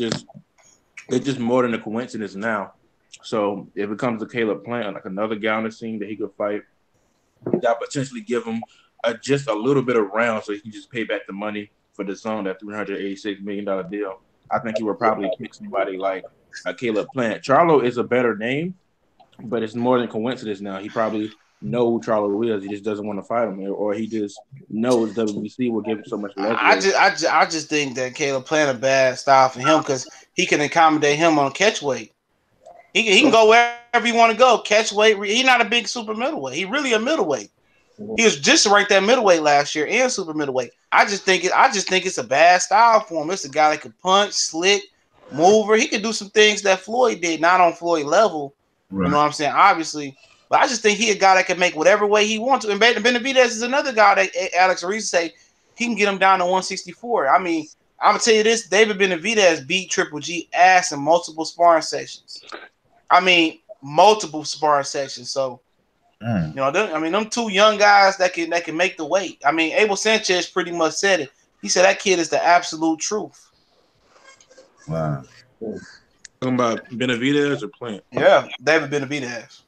just more than a coincidence now. So if it comes to Caleb Plant, like another guy on the scene that he could fight, that potentially give him just a little bit of round so he can just pay back the money for the zone, that $386 million deal. I think he would probably pick somebody like a Caleb Plant. Charlo is a better name, but it's more than coincidence now. He probably knows who Charlo is. He just doesn't want to fight him, or he just knows WBC will give him so much leverage. I just think that Caleb Plant a bad style for him because he can accommodate him on catch weight. He can go wherever he want to go. Catch weight. He's not a big super middleweight. He really a middleweight. He was just ranked at middleweight last year and super middleweight. I just think it's a bad style for him. It's a guy that can punch, slick, mover. He can do some things that Floyd did, not on Floyd level. Right. You know what I'm saying? Obviously. But I just think he a guy that can make whatever way he wants to. And Benavidez is another guy that Alex Reese say he can get him down to 164. I mean, I'm going to tell you this. David Benavidez beat Triple G ass in multiple sparring sessions. I mean, multiple sparring sessions. So, you know, them two young guys that can make the weight. I mean, Abel Sanchez pretty much said it. He said that kid is the absolute truth. Wow. Talking about Benavidez or Plant? Yeah, David Benavidez.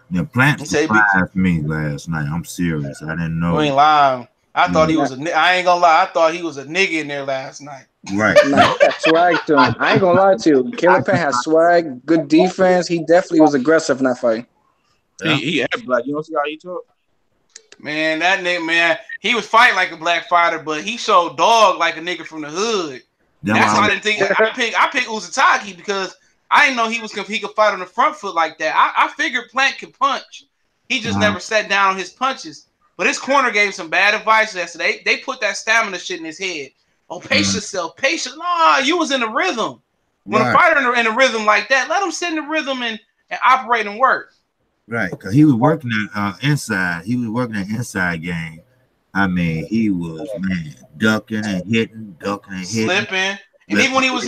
Yeah, Plant surprised me last night. I'm serious. I didn't know. You ain't lying. I thought he was I ain't gonna lie. I thought he was a nigga in there last night. Right. Nah, he got swag to him. I ain't gonna lie to you. Caleb Plant has swag, good defense. He definitely was aggressive in that fight. Yeah. He act black. You don't see how he talk? Man, that nigga, man, he was fighting like a black fighter, but he showed dog like a nigga from the hood. That's why I didn't think I picked Uzataki because I didn't know he could fight on the front foot like that. I figured Plant could punch. He just never sat down on his punches. But his corner gave him some bad advice yesterday. They put that stamina shit in his head. Oh, pace yourself. Patience. Nah, you was in the rhythm. When a fighter in a rhythm like that, let him sit in the rhythm and operate and work. Right, because he was working that inside. He was working that inside game. I mean, he was, man, ducking and hitting, slipping. And even when he was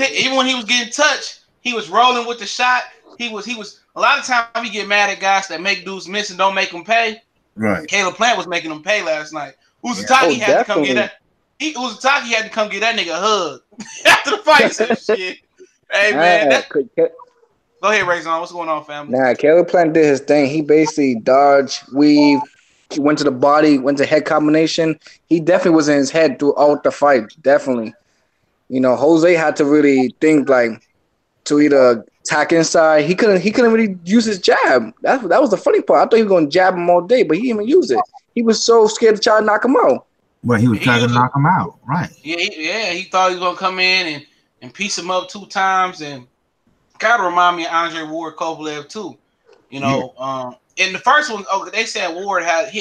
getting touched, he was rolling with the shot. He was a lot of times we get mad at guys that make dudes miss and don't make them pay. Right. Caleb Plant was making them pay last night. Uzataki had to come get that. Uzataki had to come get that nigga a hug after the fight and shit. Hey man, go ahead, Rayzon. What's going on, family? Nah, Caleb Plant did his thing. He basically dodged, weave, went to the body, went to head combination. He definitely was in his head throughout the fight. Definitely. You know, Jose had to really think like to either attack inside. He couldn't really use his jab. That was the funny part. I thought he was going to jab him all day, but he didn't even use it. He was so scared to try to knock him out. Well, he was trying to knock him out, right? Yeah. He thought he was going to come in and piece him up 2 times, and kind of remind me of Andre Ward Kovalev too. You know, in the first one, they said Ward had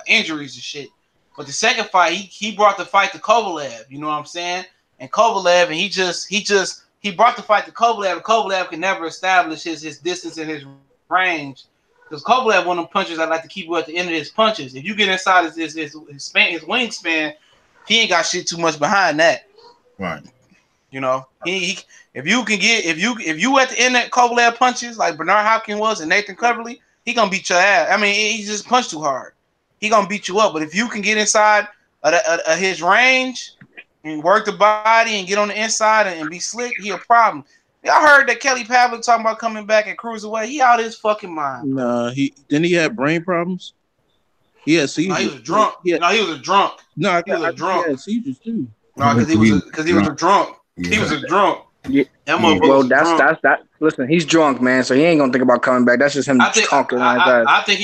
injuries and shit, but the second fight he brought the fight to Kovalev. You know what I'm saying? And Kovalev, and he brought the fight to Kovalev. And Kovalev can never establish his distance and his range because Kovalev one of them punchers that like to keep you at the end of his punches. If you get inside his wingspan, he ain't got shit too much behind that. Right. You know, he if you at the end of Kovalev punches like Bernard Hopkins was and Nathan Cleverly, he gonna beat your ass. I mean, he just punched too hard. He gonna beat you up. But if you can get inside of his range and work the body and get on the inside and be slick, he a problem. Y'all heard that Kelly Pavlik talking about coming back and cruiserweight. He out of his fucking mind. Nah, he had brain problems. He had seizures. No, he was drunk. He was a drunk. No, he was a drunk. He had seizures too. No, because he was a drunk. Yeah. He was a drunk. Yeah. Well, that's. Listen, he's drunk, man. So he ain't gonna think about coming back. That's just him talking like that. I think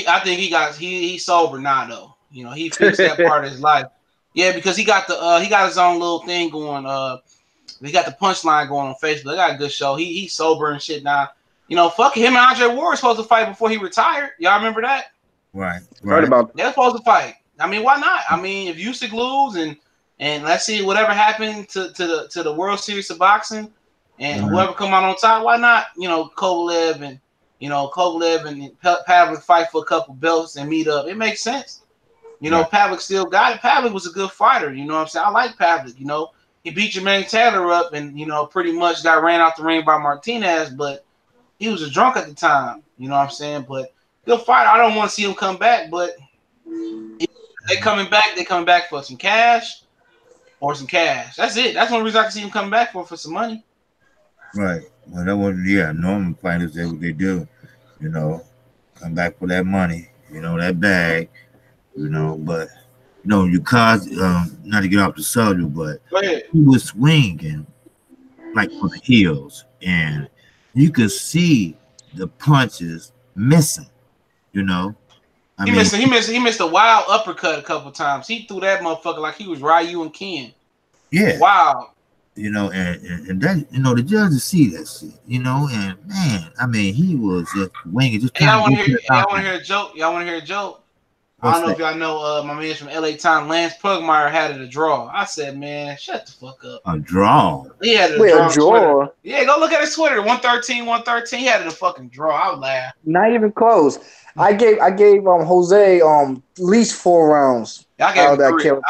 he's sober now though. You know, he fixed that part of his life. Yeah, because he got his own little thing going. He got the punchline going on Facebook. They got a good show. He's sober and shit now. You know, fuck him and Andre Ward was supposed to fight before he retired. Y'all remember that? Right. Heard about that. They're supposed to fight. I mean, why not? I mean, if Usyk lose and let's see whatever happened to the World Series of Boxing and whoever come out on top, why not? You know, Kovalev and Pavlik fight for a couple belts and meet up. It makes sense. You know, Pavlik still got it. Pavlik was a good fighter. You know what I'm saying? I like Pavlik. You know, he beat Jermaine Taylor up and, you know, pretty much got ran out the ring by Martinez, but he was a drunk at the time. You know what I'm saying? But good fighter. I don't want to see him come back, but if they coming back for some cash or some cash. That's it. That's one reason I can see him coming back for some money. Right. Well, that was, normal fighters, that's what they do. You know, come back for that money, you know, that bag, you know, but, you know, you caused, not to get off the subject, but he was swinging like for the heels, and you could see the punches missing, you know. He missed a wild uppercut a couple times. He threw that motherfucker like he was Ryu and Ken. Yeah. Wow. You know, and that, you know, the judges see that shit, you know, and man, I mean, he was just winging, just y'all want to hear a joke? Y'all want to hear a joke? I don't know if y'all know my man from LA Time, Lance Pugmire, had it a draw. I said, man, shut the fuck up. A draw? He had it a draw. Yeah, go look at his Twitter. 113. He had it a fucking draw. I would laugh. Not even close. I gave Jose at least 4 rounds. I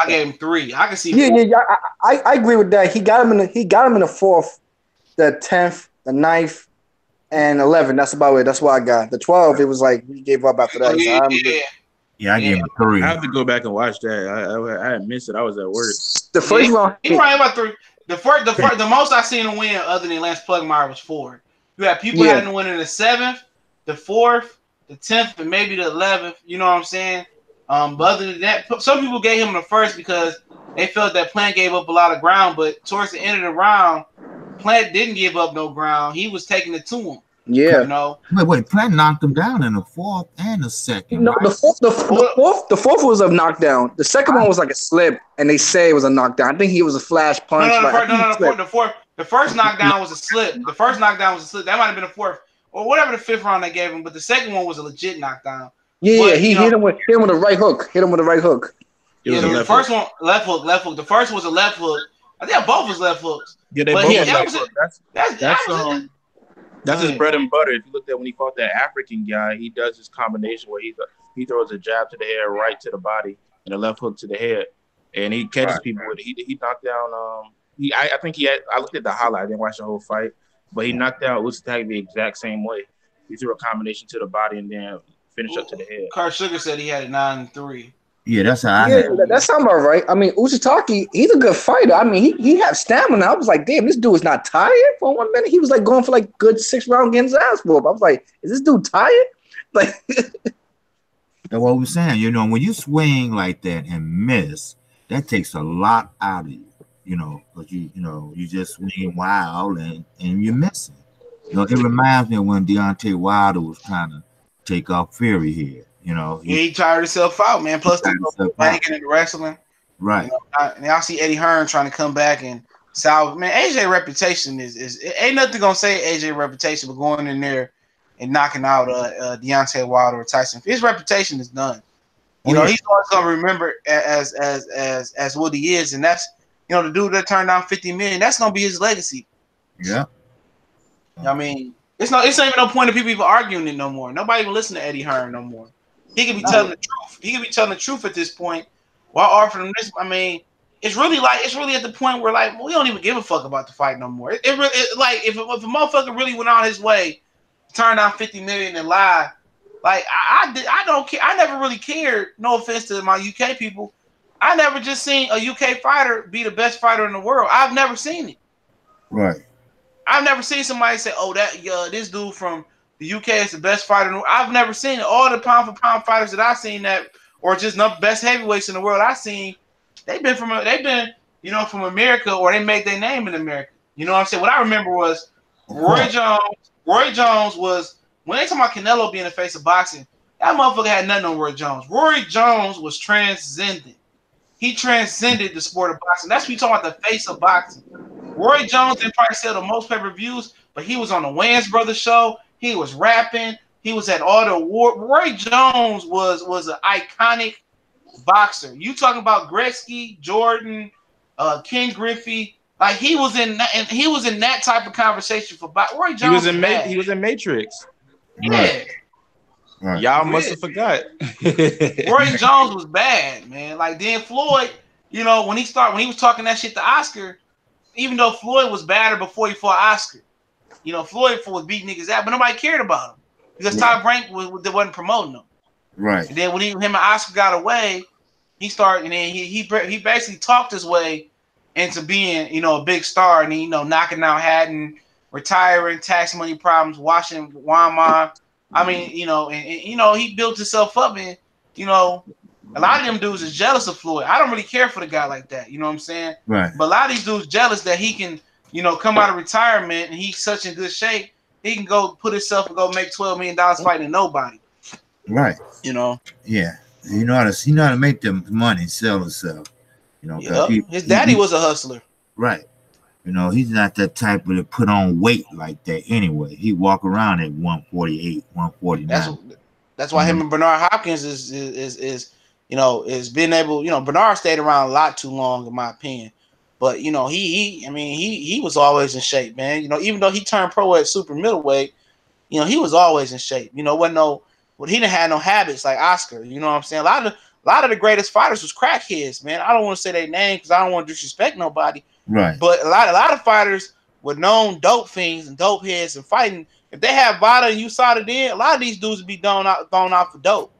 gave him 3. I can see. Yeah. I agree with that. He got him in the 4th, the 10th, the 9th, and 11. That's about it. That's what I got. The 12, it was like he gave up after that. Yeah, I gave him 3. I have to go back and watch that. I had missed it. I was at work. The first round, he probably about 3. The most I seen him win other than Lance Pugmire was 4. You had people having to win in the 7th, the 4th, the 10th, and maybe the 11th. You know what I'm saying? But other than that, some people gave him the 1st because they felt that Plant gave up a lot of ground. But towards the end of the round, Plant didn't give up no ground. He was taking it to him. Yeah. You know. Wait. Plant knocked him down in the 4th and the 2nd. No, right? the fourth was a knockdown. The second one was like a slip, and they say it was a knockdown. I think he was a flash punch. The first knockdown was a slip. That might have been the 4th or whatever the 5th round they gave him. But the second one was a legit knockdown. Yeah, he hit him with the right hook. Yeah, the first one left hook. The first was a left hook. I think both was left hooks. Yeah, they both left hook. That's his bread and butter. If you looked at when he fought that African guy, he does this combination where he throws a jab to the head, right to the body, and a left hook to the head, and he catches people with it. He knocked down. I looked at the highlight. I didn't watch the whole fight, but he knocked out Usyk the exact same way. He threw a combination to the body and then finished up to the head. Carl Sugar said he had it 9-3. Yeah, that's how I had it. That sounds about right. I mean, Usyk, he's a good fighter. I mean, he had stamina. I was like, damn, this dude is not tired for 1 minute. He was like going for like good 6 rounds getting his ass whooped. I was like, is this dude tired? Like, that's what we're saying. You know, when you swing like that and miss, that takes a lot out of you. You know, because you just swinging wild and you're missing. You know, it reminds me of when Deontay Wilder was trying to take off Fury here. You know, he tired himself out, man. Plus, the banking and wrestling, right? You know, and I see Eddie Hearn trying to come back and salve. Man, AJ reputation is ain't nothing gonna say AJ reputation, but going in there and knocking out Deontay Wilder or Tyson, his reputation is done. You know, he's always gonna remember as what he is, and that's the dude that turned down $50 million. That's gonna be his legacy. Yeah. I mean, it's not even no point of people even arguing it no more. Nobody even listen to Eddie Hearn no more. He could be telling the truth. He could be telling the truth at this point. While offering him this, I mean, it's really at the point where like we don't even give a fuck about the fight no more. It really like if a motherfucker really went on his way, turned down 50 million and lie, like I don't care. I never really cared. No offense to my UK people, I never just seen a UK fighter be the best fighter in the world. I've never seen it. Right. I've never seen somebody say, "Oh, this dude from the UK is the best fighter." I've never seen it. All the pound for pound fighters that I've seen that, or just the best heavyweights in the world I've seen, they've been from America, or they made their name in America. You know what I'm saying? What I remember was Roy Jones. Roy Jones was when they talk about Canelo being the face of boxing. That motherfucker had nothing on Roy Jones. Roy Jones was transcendent. He transcended the sport of boxing. That's what you talking about, the face of boxing. Roy Jones didn't probably sell the most pay-per-views, but he was on the Wayans Brothers show. He was rapping. He was at all the awards. Roy Jones was an iconic boxer. You talking about Gretzky, Jordan, Ken Griffey? Like he was in that type of conversation for boxing. Roy Jones he was in Matrix. Yeah. Right. Y'all must have forgot. Roy Jones was bad, man. Like then Floyd, you know, when he was talking that shit to Oscar, even though Floyd was badder before he fought Oscar, you know, Floyd was beating niggas out, but nobody cared about him because Top Rank wasn't promoting him. Right. And then when him and Oscar got away, he started, and then he basically talked his way into being, you know, a big star, and you know, knocking out Hatton, retiring, tax money problems, watching Wama. I mean, you know, and you know, he built himself up, and you know, a lot of them dudes is jealous of Floyd. I don't really care for the guy like that, you know what I'm saying? Right. But a lot of these dudes jealous that he can, you know, come out of retirement and he's such in good shape, he can go put himself and go make $12 million fighting nobody. Right. You know. Yeah. You know how to make the money, sell himself. You know, his daddy was a hustler. Right. You know, he's not that type of to put on weight like that anyway. He walk around at 148, 149. That's why him and Bernard Hopkins is you know, is being able, you know, Bernard stayed around a lot too long in my opinion. But you know, he was always in shape, man. You know, even though he turned pro at super middleweight, you know, he was always in shape. You know, he didn't have no habits like Oscar. You know what I'm saying? A lot of the greatest fighters was crackheads, man. I don't want to say their name because I don't want to disrespect nobody. Right. But a lot of fighters were known dope fiends and dope heads and fighting. If they had Vada and USADA then, a lot of these dudes would be thrown out for dope.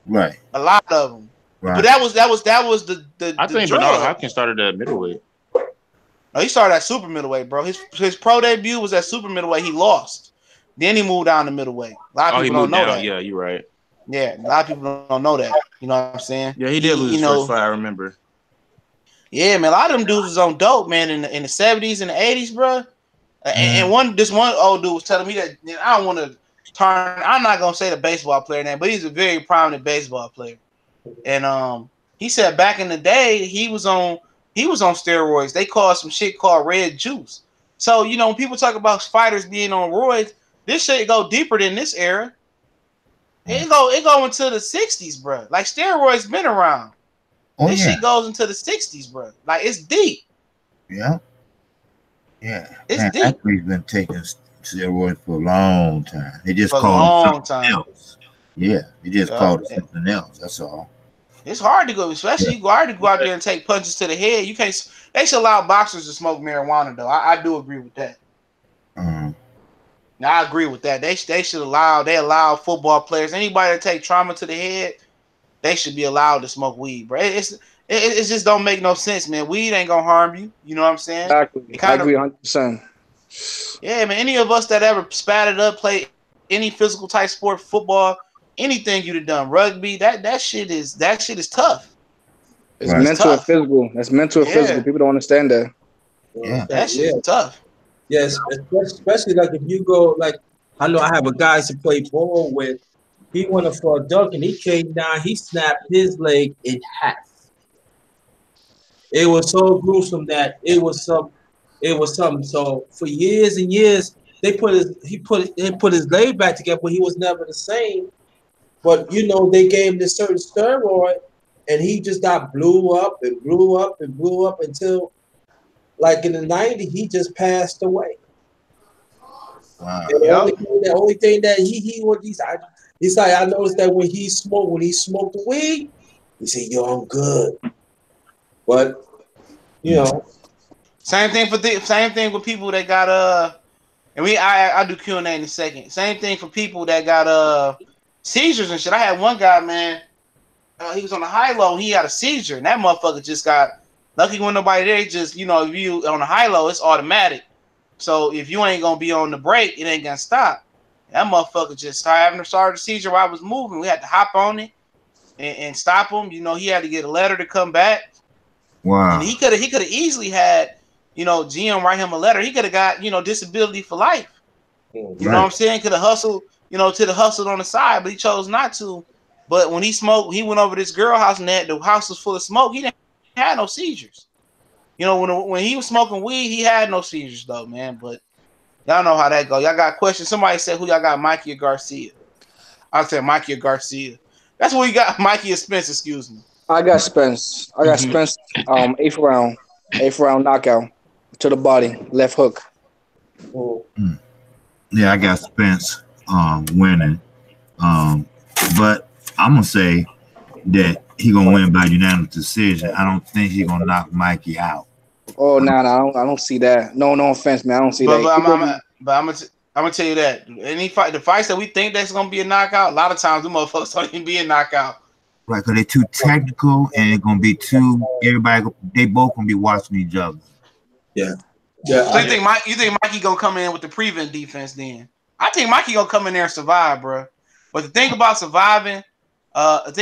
Right. A lot of them. Right. But that was the I think drug. Bernard Hopkins started at middleweight. No, he started at super middleweight, bro. His pro debut was at super middleweight. He lost. Then he moved down to middleweight. A lot of people don't know that. Yeah, you're right. Yeah, a lot of people don't know that. You know what I'm saying? Yeah, he did lose his first fight. I remember. Yeah, man. A lot of them dudes was on dope, man, in the 70s and the 80s, bro. And this one old dude was telling me that, you know, I don't want to turn. I'm not gonna say the baseball player name, but he's a very prominent baseball player. And he said back in the day he was on steroids. They called some shit called red juice. So you know when people talk about fighters being on roids, this shit go deeper than this era. It go into the 60s, bro. Like steroids been around. This shit goes into the 60s, bro. Like it's deep. Yeah. Yeah. It's deep. Athletes been taking steroids for a long time. They just called it something else. Yeah, they just called it something else. That's all. It's hard to go, especially you hard to go out there and take punches to the head. You can't. They should allow boxers to smoke marijuana, though. I do agree with that. Now I agree with that. They should allow football players, anybody that take trauma to the head, they should be allowed to smoke weed, bro. It just don't make no sense, man. Weed ain't gonna harm you. You know what I'm saying? Exactly. I agree 100%. Yeah, man. Any of us that ever spatted up, played any physical type sport, football, anything you'd have done, rugby, that shit is tough. It's mental and physical. It's mental and physical. People don't understand that. Yeah, that shit is tough. Yes, especially like if you go, like I know I have a guy to play ball with. He went for a dunk and he came down. He snapped his leg in half. It was so gruesome that it was something. So for years and years, he put his leg back together, but he was never the same. But you know, they gave him this certain steroid, and he just got blew up and blew up and blew up until, like in the 90s, he just passed away. Wow. And the only thing that he's like, I noticed that when he smoked the weed, he said, "Yo, I'm good." But You know, Same thing with people that got and I do Q&A in a second. Same thing for people that got seizures and shit. I had one guy, man. He was on the high low. He had a seizure, and that motherfucker just got lucky when nobody there. Just if you on the high low, it's automatic. So if you ain't gonna be on the brake, it ain't gonna stop. That motherfucker just started a seizure while I was moving. We had to hop on it and stop him. He had to get a letter to come back. And Wow. he could have easily had, GM write him a letter. He could have got, disability for life. You know what I'm saying? Could have hustled, on the side, but he chose not to. But when he smoked, he went over to this girl house and the house was full of smoke. He didn't have no seizures. When he was smoking weed, he had no seizures though, man. But y'all know how that go. Y'all got questions. Somebody said who y'all got, Mikey or Garcia? I said Mikey or Garcia. That's what you got, Mikey or Spence, excuse me. I got Spence. Eighth round knockout to the body, left hook. Yeah, I got Spence winning. But I'm gonna say that he gonna win by unanimous decision. I don't think he gonna knock Mikey out. Oh no, I don't see that. No offense, man. I don't see But that. I'm gonna tell you that the fights that we think that's gonna be a knockout, a lot of times the motherfuckers don't even be a knockout. Right, because they're too technical and it's gonna be they both gonna be watching each other. Yeah. So you think Mikey gonna come in with the prevent defense then? I think Mikey gonna come in there and survive, bro. But the thing about surviving, I'm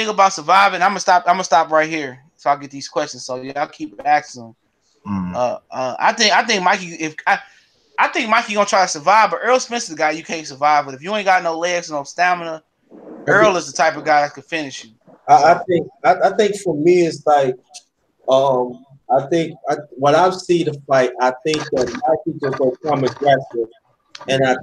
gonna stop right here so I get these questions. So y'all keep asking them. I think Mikey, I think Mikey gonna try to survive, but Earl Spence is the guy you can't survive with. If you ain't got no legs, no stamina, Earl is the type of guy that could finish you. I think for me it's like when I see the fight, I think that Mikey just gonna come aggressive, and I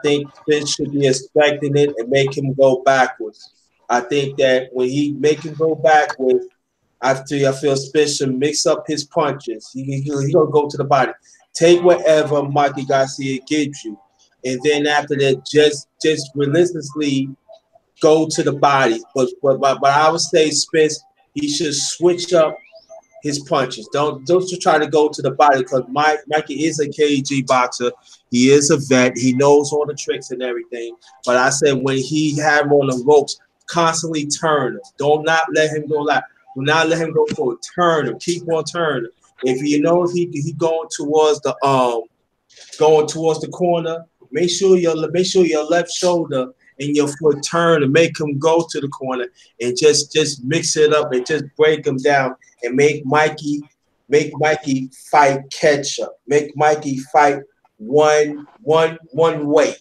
think Spence should be expecting it and make him go backwards. I think that when he make him go backwards, I feel Spence should mix up his punches. He gonna go to the body, take whatever Mikey Garcia gives you, and then after that, just relentlessly go to the body. But I would say Spence, he should switch up his punches. Don't just try to go to the body because Mikey is a KG boxer. He is a vet. He knows all the tricks and everything. But I said when he had him on the ropes, constantly turn him. Do not let him go left. Do not let him go forward. Turn him. Keep on turning. If he going towards the corner, make sure your left shoulder and your foot turn and make him go to the corner and just mix it up and just break him down and make Mikey fight catch up. Make Mikey fight one way.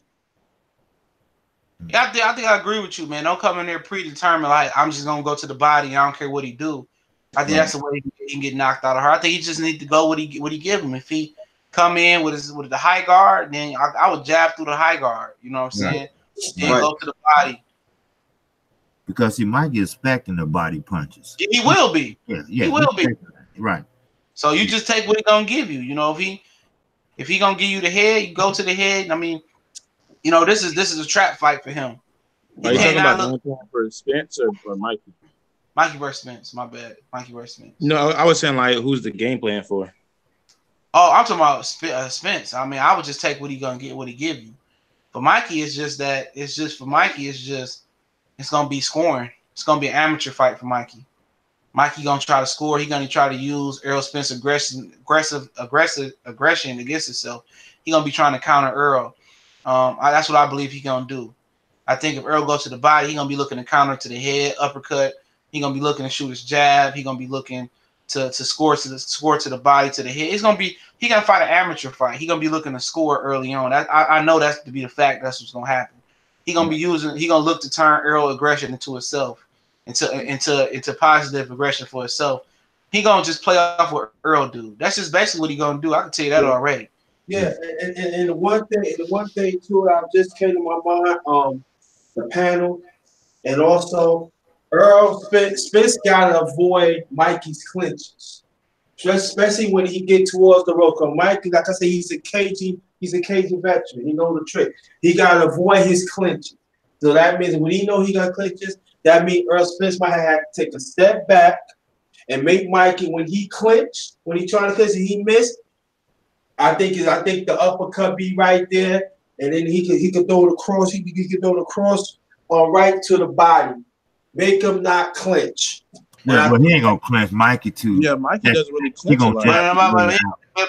Yeah, I think I agree with you, man. Don't come in there predetermined like I'm just gonna go to the body. I don't care what he do. I think that's the way he can get knocked out of her. I think he just need to go what he give him. If he come in with the high guard, then I would jab through the high guard. You know what I'm saying? And go to the body. Because he might get expecting the body punches. He will be. Yeah, he will be. Right. So you just take what he gonna give you. If he gonna give you the head, you go to the head. I mean, this is a trap fight for him. Are you talking about for Spence or Mikey? Mikey versus Spence. My bad. Mikey versus Spence. No, I was saying like who's the game plan for? Oh, I'm talking about Spence. I mean, I would just take what he gonna get, what he give you. For Mikey, it's just it's gonna be scoring. It's gonna be an amateur fight for Mikey. Mikey gonna try to score. He gonna try to use Earl Spence aggression against himself. He gonna be trying to counter Earl. That's what I believe he gonna do. I think if Earl goes to the body, he gonna be looking to counter to the head, uppercut. He gonna be looking to shoot his jab. He gonna be looking to score to the body, to the head. He gonna fight an amateur fight. He gonna be looking to score early on. I know that's to be the fact. That's what's gonna happen. He gonna look to turn Earl aggression into itself, into positive aggression for itself. He gonna just play off what Earl do. That's just basically what he gonna do. I can tell you that already. Yeah, and the one thing too that just came to my mind, the panel, and also Earl Spence gotta avoid Mikey's clinches, especially when he get towards the rope. Mikey, like I said, he's a cagey veteran. He knows the trick. He gotta avoid his clinches. So that means when he know he got clinches, that means Earl Spence might have to take a step back and make Mikey when he clinched, when he tried to clinch and he missed. I think the uppercut be right there, and then he could throw the cross. He could throw the cross right to the body, make him not clinch. Well, he ain't gonna clinch Mikey too. Yeah, Mikey doesn't really He clinch a gonna lot.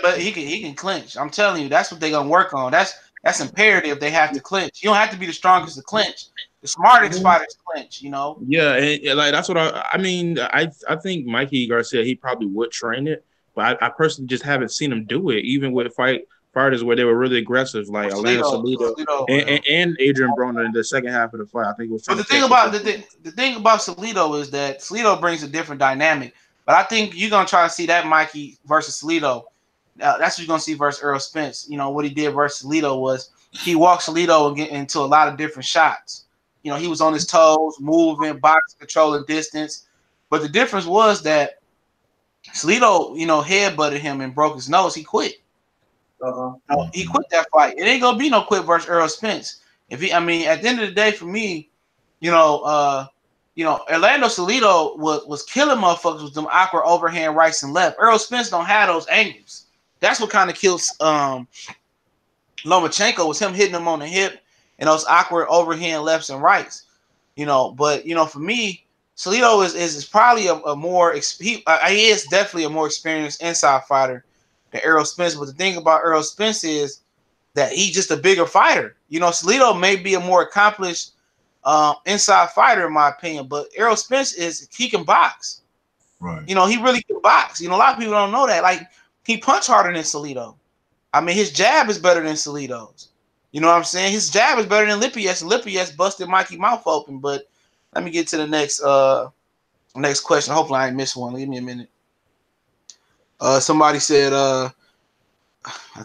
But he can clinch. I'm telling you, that's what they're gonna work on. That's imperative. They have to clinch. You don't have to be the strongest to clinch. The smartest fighters clinch. You know. Yeah, and like that's what I mean. I think Mikey Garcia, he probably would train it, but I personally just haven't seen him do it. Even with fighters where they were really aggressive, like Orlando Salido and Adrian Broner in the second half of the fight. I think it was. But the thing about the thing about Salido is that Salido brings a different dynamic. But I think you're gonna try to see that Mikey versus Salido. That's what you're gonna see versus Earl Spence. You know what he did versus Salido was he walked Salido and get into a lot of different shots. You know, he was on his toes, moving, boxing, controlling distance. But the difference was that Salido, you know, headbutted him and broke his nose. He quit. He quit that fight. It ain't gonna be no quit versus Earl Spence. At the end of the day, for me, Orlando Salido was killing motherfuckers with them awkward overhand rights and left. Earl Spence don't have those angles. That's what kind of kills Lomachenko, was him hitting him on the hip and those awkward overhand lefts and rights. But for me, Salido is probably a more he is definitely a more experienced inside fighter than Errol Spence. But the thing about Errol Spence is that he's just a bigger fighter. Salido may be a more accomplished inside fighter in my opinion, but Errol Spence he can box. Right. He really can box. A lot of people don't know that. Like, he punch harder than Salido. I mean, his jab is better than Salido's. You know what I'm saying? His jab is better than Lippius. Lippius busted Mikey mouth open. But let me get to the next question. Hopefully I ain't missed one. Give me a minute. Somebody said I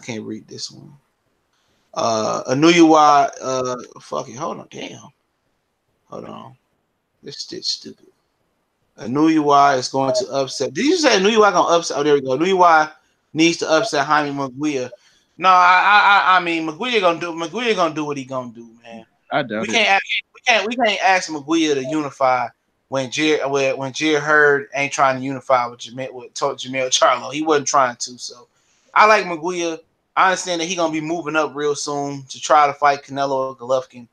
can't read this one. Anuyuwa, fuck it. Hold on. Damn. Hold on. This shit's stupid. Anuyuwa is going to upset. Did you say Anuyuwa gonna upset? Oh, there we go. Anuyuwa needs to upset Jaime Munguia. No, I mean Munguia gonna do what he gonna do, man. I doubt we can't ask Munguia to unify when Jared Hurd ain't trying to unify with Jamel Charlo. He wasn't trying to. So I like Munguia. I understand that he gonna be moving up real soon to try to fight Canelo or Golovkin.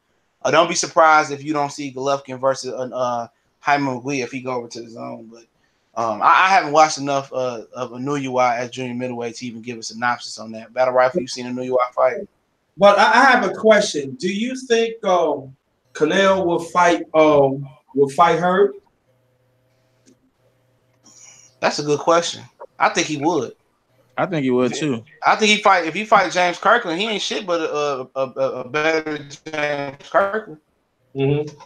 Don't be surprised if you don't see Golovkin versus Jaime Munguia if he go over to the zone. But I haven't watched enough of Anuyuwa as junior middleweight to even give a synopsis on that. Battle Rifle, you seen Anuyuwa fight? But I have a question. Do you think Canelo will fight Hurd? That's a good question. I think he would. I think he would too. I think if he fight James Kirkland, he ain't shit but a better James Kirkland. Mm-hmm.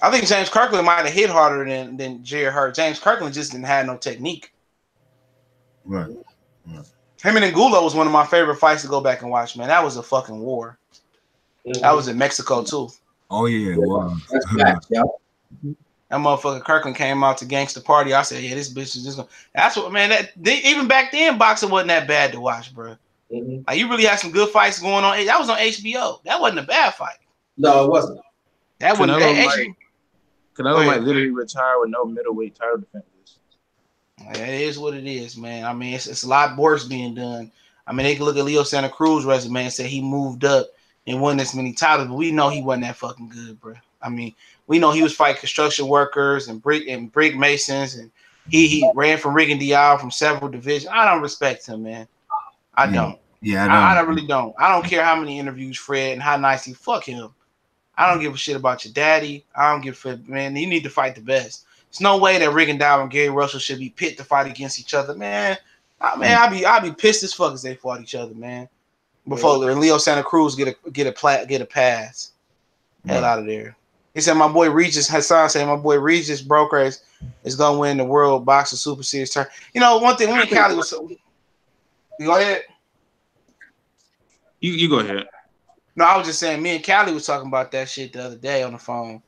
I think James Kirkland might have hit harder than Jared Hurd. James Kirkland just didn't have no technique. Right. Him and Angulo was one of my favorite fights to go back and watch, man. That was a fucking war. Mm-hmm. That was in Mexico too. Oh yeah, wow. That motherfucker Kirkland came out to gangster party. I said, yeah, this bitch is just gonna. That's what, man. Even back then, boxing wasn't that bad to watch, bro. Mm-hmm. Like, you really had some good fights going on. That was on HBO. That wasn't a bad fight. No, it wasn't. That wasn't. Canelo might literally retire with no middleweight title defenses. It is what it is, man. I mean, it's a lot worse being done. I mean, they can look at Leo Santa Cruz resume and say he moved up and won this many titles, but we know he wasn't that fucking good, bro. I mean, we know he was fighting construction workers and brick masons, and he ran from Riggin Dial from several divisions. I don't respect him, man. I don't. Yeah, I really don't. I don't care how many interviews Fred and how nice he fuck him. I don't give a shit about your daddy. I don't give a fuck, man. You need to fight the best. There's no way that Riggin Dial and Gary Russell should be pit to fight against each other, man. I'd be pissed as fuck as they fought each other, man. Before Leo Santa Cruz get a pass. Hell out of there. He said my boy Regis Hassan said my boy Regis Broker is gonna win the World Boxing Super Series turn. One thing, me and Callie was so. You go ahead. You go ahead. No, I was just saying, me and Callie was talking about that shit the other day on the phone.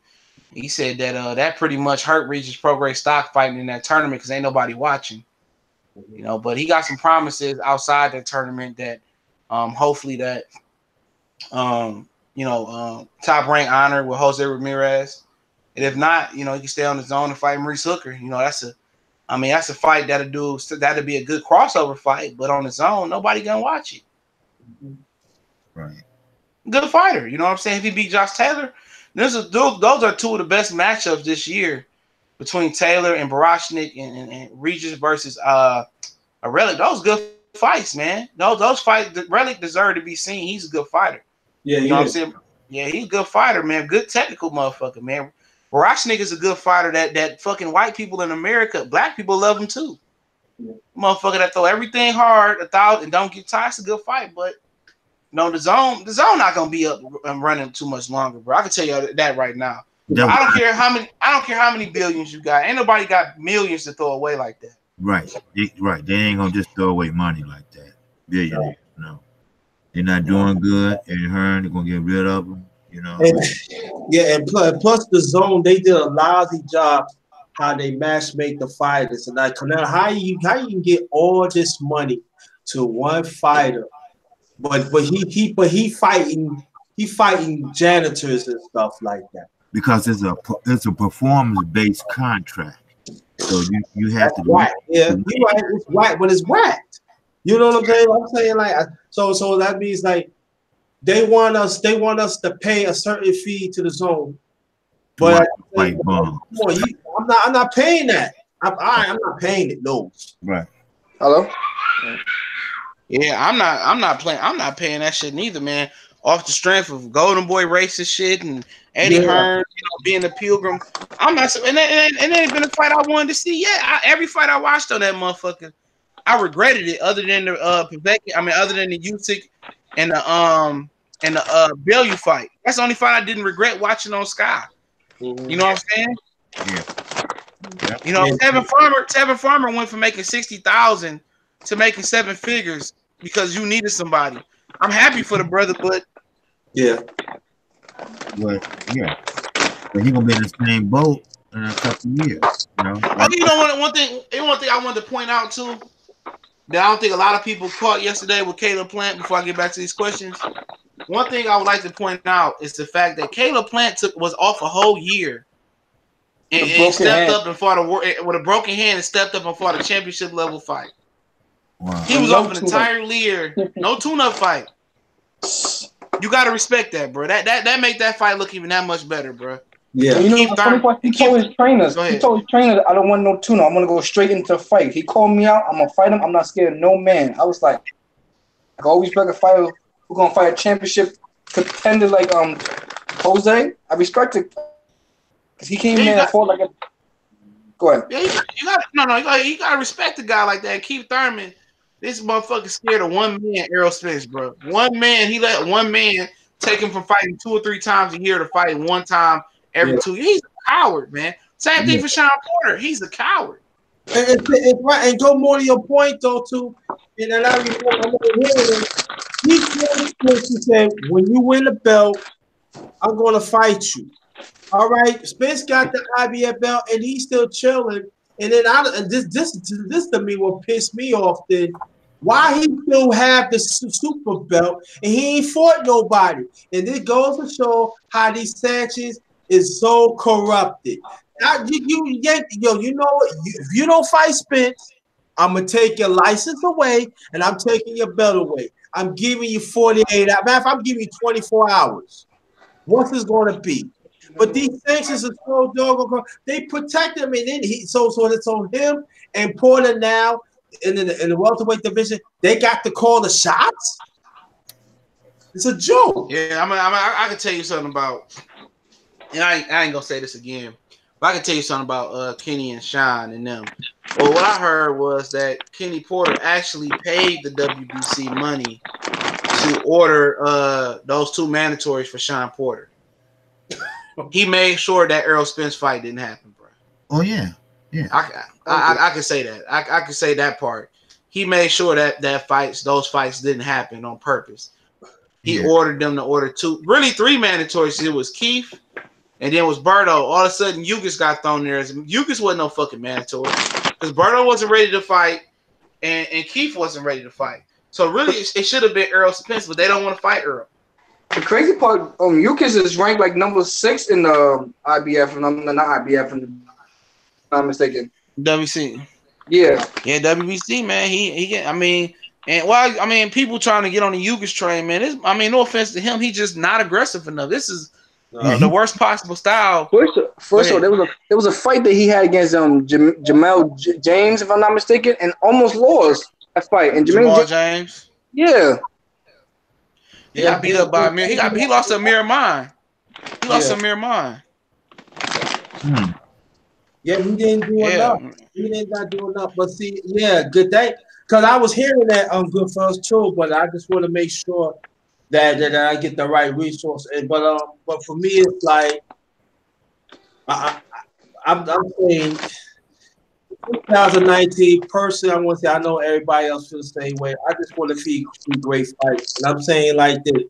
He said that that pretty much hurt Regis Prograis stock fighting in that tournament because ain't nobody watching. But he got some promises outside the tournament that hopefully that top rank honor with Jose Ramirez. And if not, he can stay on his own and fight Maurice Hooker. I mean, that's a fight that'll be a good crossover fight, but on its own, nobody gonna watch it. Right. Good fighter, you know what I'm saying? If he beat Josh Taylor, those are two of the best matchups this year between Taylor and Barashnik and Regis versus a Relic. Those good fights, man. Those fights, the Relic deserve to be seen. He's a good fighter. Yeah, you know what I'm saying? Yeah, he's a good fighter, man. Good technical motherfucker, man. Barashnik is a good fighter that fucking white people in America, black people love him too. Yeah. Motherfucker that throw everything hard, 1,000 and don't get tired. It's a good fight, but no, the zone not gonna be up and running too much longer, bro. I can tell you that right now. I don't care how many billions you got. Ain't nobody got millions to throw away like that. Right. Right. They ain't gonna just throw away money like that. Billionaires, no. They're not doing good. And Hearn, they're gonna get rid of them. You know. And plus the zone, they did a lousy job how they matchmake the fighters, and like how you can get all this money to one fighter, but he fighting janitors and stuff like that. Because it's a performance-based contract, so you have to. Right. Yeah, you're right. It's right, but it's whacked. You know what I'm saying? I'm saying like so that means like they want us to pay a certain fee to the zone, but I'm not paying that. I'm not paying it. No. Right. Hello. Yeah, I'm not paying that shit neither, man. Off the strength of Golden Boy racist shit and Eddie Hearn, being a pilgrim. I'm not, and it ain't been a fight I wanted to see yet. Every fight I watched on that motherfucker, I regretted it. Other than the other than the Usyk and the Bellew fight. That's the only fight I didn't regret watching on Sky. Mm-hmm. You know what I'm saying? Yeah. You know, Tevin Farmer went from making 60,000 to making 7 figures because you needed somebody. I'm happy for the brother, but but he gonna be in the same boat in a couple of years. You know. One thing I wanted to point out too that I don't think a lot of people caught yesterday with Caleb Plant. Before I get back to these questions, one thing I would like to point out is the fact that Caleb Plant was off a whole year and stepped up and fought with a broken hand and stepped up and fought a championship level fight. Wow. He was off an entire year, no tune-up fight. You gotta respect that, bro. That make that fight look even that much better, bro. Yeah. You know, he told his trainers, I don't want no tune-up. I'm gonna go straight into the fight. He called me out. I'm gonna fight him. I'm not scared of no man. I was like, I always back a fighter who's gonna fight a championship contender like Jose. I respect it because he came in and fought like a. Go ahead. Yeah, you gotta respect a guy like that. Keith Thurman. This motherfucker scared of one man, Errol Spence, bro. One man, he let one man take him from fighting 2 or 3 times a year to fighting one time every 2 years. He's a coward, man. Same thing for Sean Porter. He's a coward. And go more to your point, though, too. And I remember hearing he said, when you win the belt, I'm going to fight you. All right? Spence got the IBF belt, and he's still chilling. And then this to me will piss me off. Then why he still have the super belt and he ain't fought nobody? And this goes to show how these Sanchez is so corrupted. Now, you know what? If you don't fight Spence, I'm gonna take your license away and I'm taking your belt away. I'm giving you 48 hours. Matter of fact, I'm giving you 24 hours. What's this going to be? But these sanctions are so doggone. They protect him, and then so it's on him and Porter now in the welterweight division. They got to call the shots. It's a joke. Yeah, I can tell you something about, and I ain't gonna say this again, but I can tell you something about Kenny and Sean and them. Well, what I heard was that Kenny Porter actually paid the WBC money to order those 2 mandatories for Sean Porter. He made sure that Errol Spence fight didn't happen, bro. Oh yeah. I can say that. I can say that part. He made sure that those fights didn't happen on purpose. He ordered them to order 2, really 3 mandatories. It was Keith, and then it was Berto. All of a sudden, Yugas got thrown there. Yugas wasn't no fucking mandatory because Berto wasn't ready to fight, and Keith wasn't ready to fight. So really, it should have been Errol Spence, but they don't want to fight Errol. The crazy part, Yukis is ranked like number 6 in the IBF, and not IBF, and I'm not mistaken. WC. Yeah. Yeah, WBC, man. I mean, and well, I mean, people trying to get on the Yugas train, man. I mean, no offense to him, he's just not aggressive enough. This is Yeah, the worst possible style. First of all, there was a fight that he had against Jamel James, if I'm not mistaken, and almost lost that fight. And Jamal James. yeah, He got beat up by Amir. He lost to Amir Mine. He lost to Amir Mine. Yeah, he didn't do Yeah. enough. He did not do enough. But see, yeah, good day. Because I was hearing that on Good Fellas too, but I just want to make sure that I get the right resource. But for me, it's like I'm saying 2019 person. I want to say I know everybody else feels the same way. I just want to see great fights, and I'm saying like this.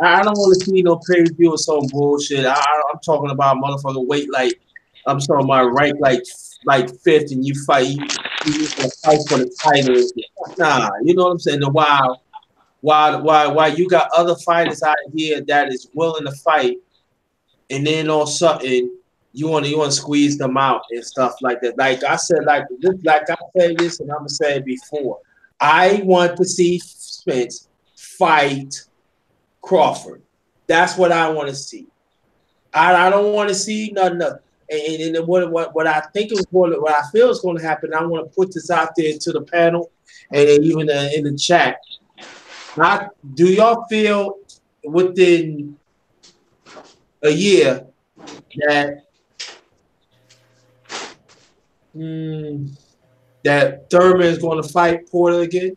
I don't want to see no pay per view or some bullshit. I'm talking about motherfucker weight like I'm talking about rank like fifth, and you fight you fight for the title. Nah, you know what I'm saying. Why you got other fighters out here that is willing to fight, and then all sudden you want to squeeze them out and stuff like that. Like I said, like I said this, and I'm gonna say it before. I want to see Spence fight Crawford. That's what I want to see. I don't want to see nothing else. And what I think is what I feel is going to happen. I want to put this out there to the panel and even in the chat. Do y'all feel within a year that that Thurman is going to fight Porter again?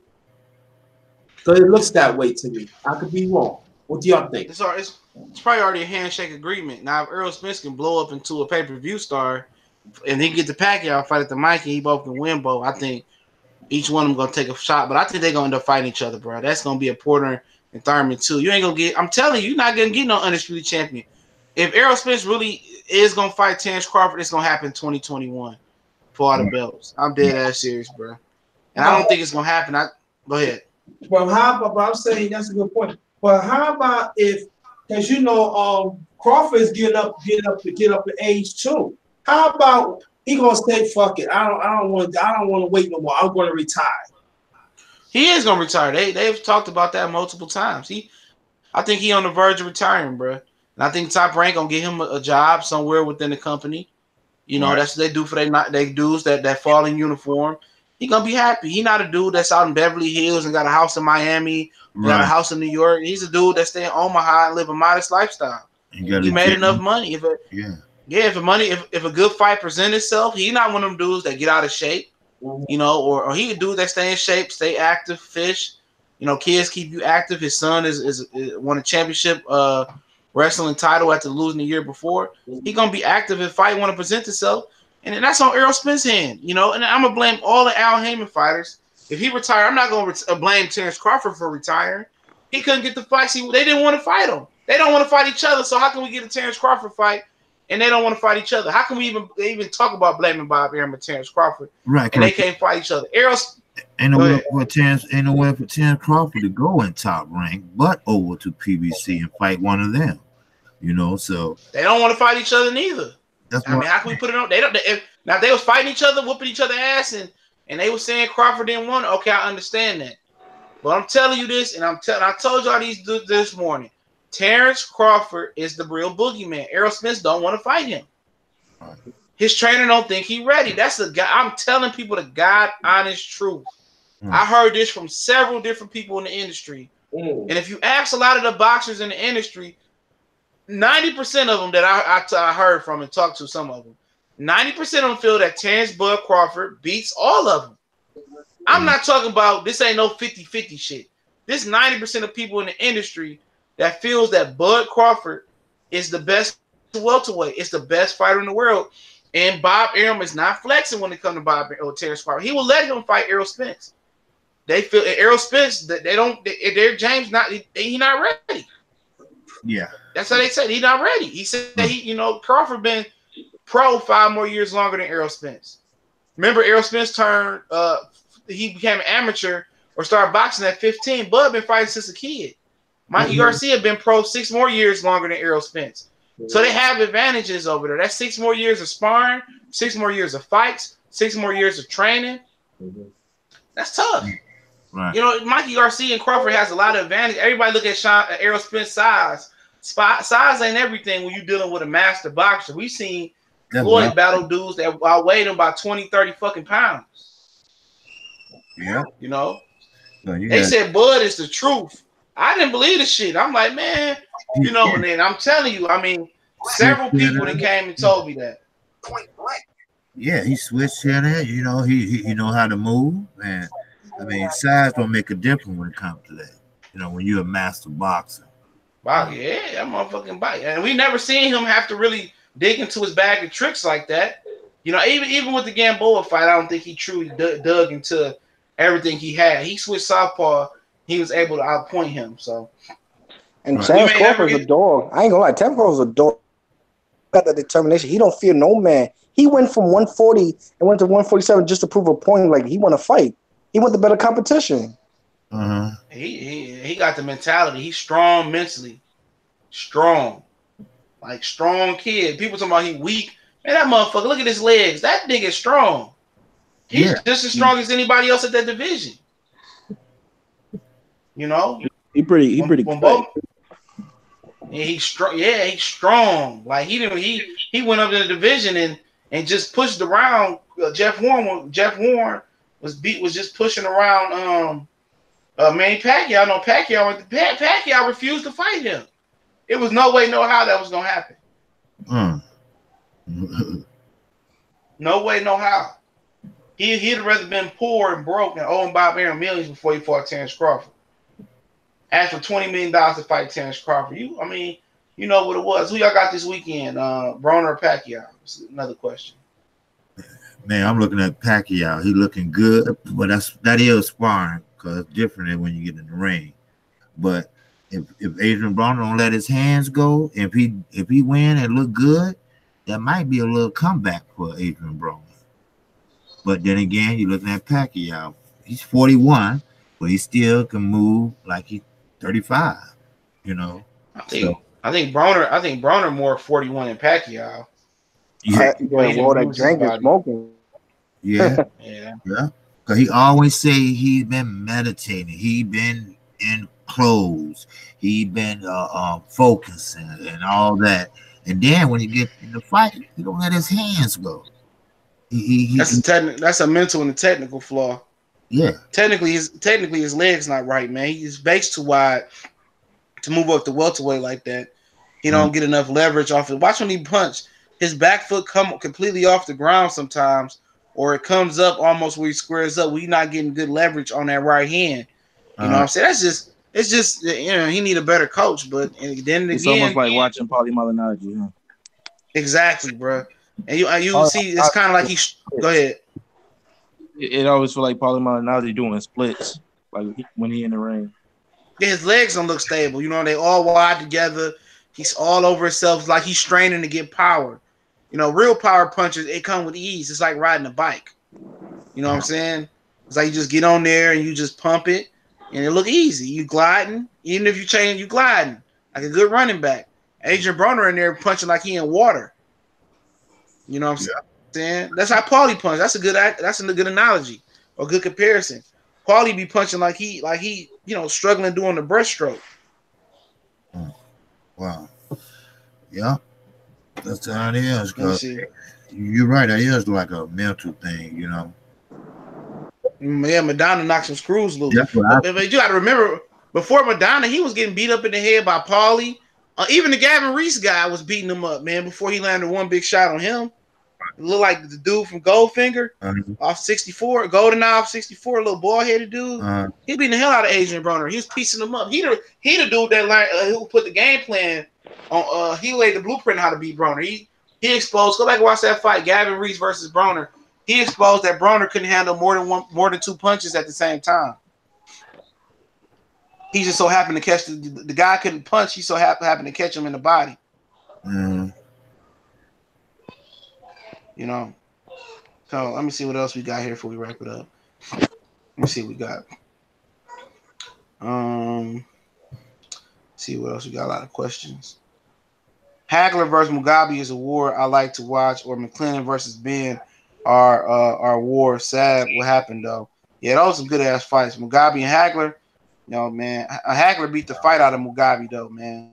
Because it looks that way to me. I could be wrong. What do y'all think? It's probably already a handshake agreement. Now, if Earl Spence can blow up into a pay-per-view star and he get the Pacquiao fight at the mic and he both can win both, I think each one of them going to take a shot. But I think they're going to end up fighting each other, bro. That's going to be a Porter and Thurman, too. You ain't going to get – I'm telling you, you're not going to get no undisputed champion. If Errol Spence really is going to fight Terrence Crawford, it's going to happen in 2021 for all the belts. I'm dead ass serious, bro. And I don't think it's going to happen. Go ahead. Well, I'm saying that's a good point. But how about if, because Crawford's getting up in age too. How about he gonna say fuck it? I don't want to wait no more. I'm gonna retire. He is gonna retire. They've talked about that multiple times. I think he on the verge of retiring, bro. And I think Top Rank gonna get him a job somewhere within the company. You know, that's what they do for they dudes that fall in uniform. He gonna be happy. He not a dude that's out in Beverly Hills and got a house in Miami, got a house in New York. He's a dude that stay in Omaha and live a modest lifestyle. He made enough money. If a good fight presents itself, he not one of them dudes that get out of shape. You know, or he a dude that stay in shape, stay active, fish. You know, kids keep you active. His son is won a championship wrestling title after losing the year before. He gonna be active if fight want to present itself. And that's on Errol Spence's hand, you know. And I'm gonna blame all the Al Heyman fighters. If he retired, I'm not gonna blame Terrence Crawford for retiring. He couldn't get the fights. They didn't want to fight him. They don't want to fight each other. So how can we get a Terrence Crawford fight? And they don't want to fight each other. How can we even talk about blaming Bob Arum and Terrence Crawford? Right. And they can't fight each other. Ain't no way for Terrence Crawford to go in Top Rank, but over to PBC and fight one of them. You know, so they don't want to fight each other neither. I mean, how can we put it on? Now if they was fighting each other, whooping each other ass, and they were saying Crawford didn't want it. Okay, I understand that. But I'm telling you this, and I told y'all these this morning. Terrence Crawford is the real boogeyman. Errol Spence don't want to fight him. His trainer don't think he's ready. That's the guy. I'm telling people the God honest truth. I heard this from several different people in the industry. And if you ask a lot of the boxers in the industry, 90% of them that I heard from and talked to, some of them, 90% of them feel that Terrence Bud Crawford beats all of them. I'm not talking about this ain't no 50-50 shit. This 90% of people in the industry that feels that Bud Crawford is the best welterweight. It's the best fighter in the world. And Bob Arum is not flexing when it comes to Bob or Terrence Crawford. He will let him fight Errol Spence. They feel Errol Spence that they're James he not ready. Yeah. That's how they said he's not ready. He said Crawford been pro 5 more years longer than Errol Spence. Remember Errol Spence turned he became an amateur or started boxing at 15. Bud been fighting since a kid. Mikey Garcia been pro 6 more years longer than Errol Spence. So they have advantages over there. That's 6 more years of sparring, 6 more years of fights, 6 more years of training. That's tough. Right. You know, Mikey Garcia and Crawford has a lot of advantage. Everybody look at Errol Spence size. Size ain't everything when you're dealing with a master boxer. We've seen Floyd battle dudes that outweighed him by 20, 30 fucking pounds. Yeah. You know? So they said Bud is the truth. I didn't believe the shit. I'm like, man, you know, and then I'm telling you, I mean, several people that came and told me that. Point blank. Yeah, he switched in it. You know, he know how to move. And I mean, size don't make a difference when it comes to that. You know, when you're a master boxer. Wow, yeah, that motherfucking bite. And we never seen him have to really dig into his bag of tricks like that. You know, even with the Gamboa fight, I don't think he truly dug into everything he had. He switched southpaw. He was able to outpoint him. So, and Terence Crawford's a dog. I ain't gonna lie, Terence Crawford's a dog. Got the determination. He don't fear no man. He went from 140 and went to 147 just to prove a point. Like he want to fight. He want the better competition. He got the mentality. He's strong mentally. Strong. Like strong kid. People talking about he weak. Man, that motherfucker, look at his legs. That nigga is strong. He's just as strong as anybody else at that division. You know? He pretty good. He's strong. Yeah, he's strong. Like he went up to the division and just pushed around Jeff Warren. Jeff Warren was just pushing around Manny Pacquiao. No, Pacquiao refused to fight him. It was no way, no how that was gonna happen. No way, no how. He'd rather been poor and broke and owing Bob Arum millions before he fought Terence Crawford. Asked for $20 million to fight Terence Crawford. You know what it was. Who y'all got this weekend? Broner or Pacquiao? That's another question. Man, I'm looking at Pacquiao. He looking good, but that is sparring because it's different than when you get in the ring. But if Adrian Broner don't let his hands go, if he win and look good, that might be a little comeback for Adrian Broner. But then again, you're looking at Pacquiao. He's 41, but he still can move like he's 35. You know. I think Broner more 41 than Pacquiao. Yeah, that drink is smoking. Yeah. Because he always say he's been meditating. He been in clothes. He been focusing and all that. And then when he get in the fight, he don't let his hands go. That's a mental and a technical flaw. Yeah. Technically his leg's not right, man. He's base too wide to move up the welterweight like that. He don't get enough leverage off it. Watch when he punch. His back foot come completely off the ground sometimes, or it comes up almost where he squares up. We're not getting good leverage on that right hand. You know what I'm saying? It's just he need a better coach. But then it's again, almost like watching Paulie Malignaggi, huh? Exactly, bro. And you see, it's kind of like go ahead. It always feel like Paulie Malignaggi doing splits, like when he in the ring. Yeah, his legs don't look stable. You know, they all wide together. He's all over himself. It's like he's straining to get power. You know, real power punches, it come with ease. It's like riding a bike. You know what I'm saying? It's like you just get on there and you just pump it, and it look easy. You gliding. Even if you change, you gliding. Like a good running back. Adrian Broner in there punching like he in water. You know what I'm saying? That's how Paulie punch. That's a good analogy or good comparison. Paulie be punching like he struggling doing the breaststroke. Wow. Yeah. That's how it is. Cause you're right. It is like a mental thing, you know. Yeah, Madonna knocked some screws loose. But you got to remember, before Madonna, he was getting beat up in the head by Paulie. Even the Gavin Reese guy was beating him up, man, before he landed one big shot on him. It looked like the dude from Goldfinger off 64, Golden Eye off 64, little bald-headed dude. He beating the hell out of Adrian Broner. He was piecing him up. He the dude that who put the game plan on. He laid the blueprint on how to beat Broner. He exposed. Go back and watch that fight, Gavin Reese versus Broner. He exposed that Broner couldn't handle more than two punches at the same time. He just so happened to catch the guy couldn't punch. He so happened to catch him in the body. You know. So let me see what else we got here before we wrap it up. Let me see what we got. See what else we got. A lot of questions. Hagler versus Mugabe is a war I like to watch, or McLennan versus Ben our war. Sad what happened though. Yeah, those some good ass fights. Mugabe and Hagler. No man, Hagler beat the fight out of Mugabe though, man.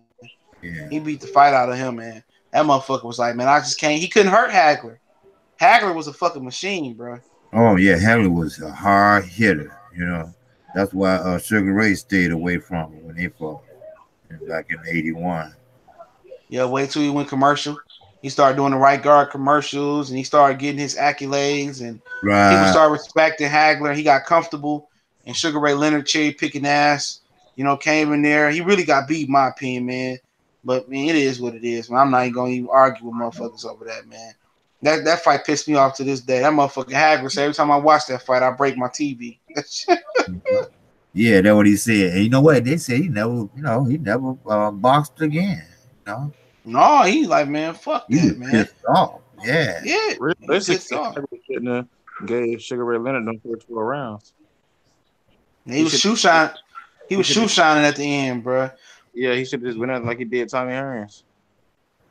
He Yeah. beat the fight out of him, man. That motherfucker was like, man, I just can't. He couldn't hurt Hagler. Hagler was a fucking machine, bro. Oh yeah, Henry was a hard hitter. You know, that's why Sugar Ray stayed away from him when they fought back in '81. Yeah, wait till he went commercial. He started doing the right guard commercials, and he started getting his accolades, and people Right. started respecting Hagler. He got comfortable, and Sugar Ray Leonard cherry picking ass. Came in there. He really got beat, in my opinion, man. But man, it is what it is, man. I'm not even gonna even argue with motherfuckers over that, man. That fight pissed me off to this day. That motherfucker Hagler said every time I watch that fight, I break my TV. Yeah, that's what he said. And you know what? They said he never boxed again. You know, No, he like, man, fuck he was that, man. pissed off. Yeah. Yeah, he pissed Realistically, off. Hagler shouldn't have gave Sugar Ray Leonard them first 4 rounds. He He was should. shoe shine. He He was should. shoe shining at the end, bro. Yeah, he should have just went out like he did Tommy Hearns.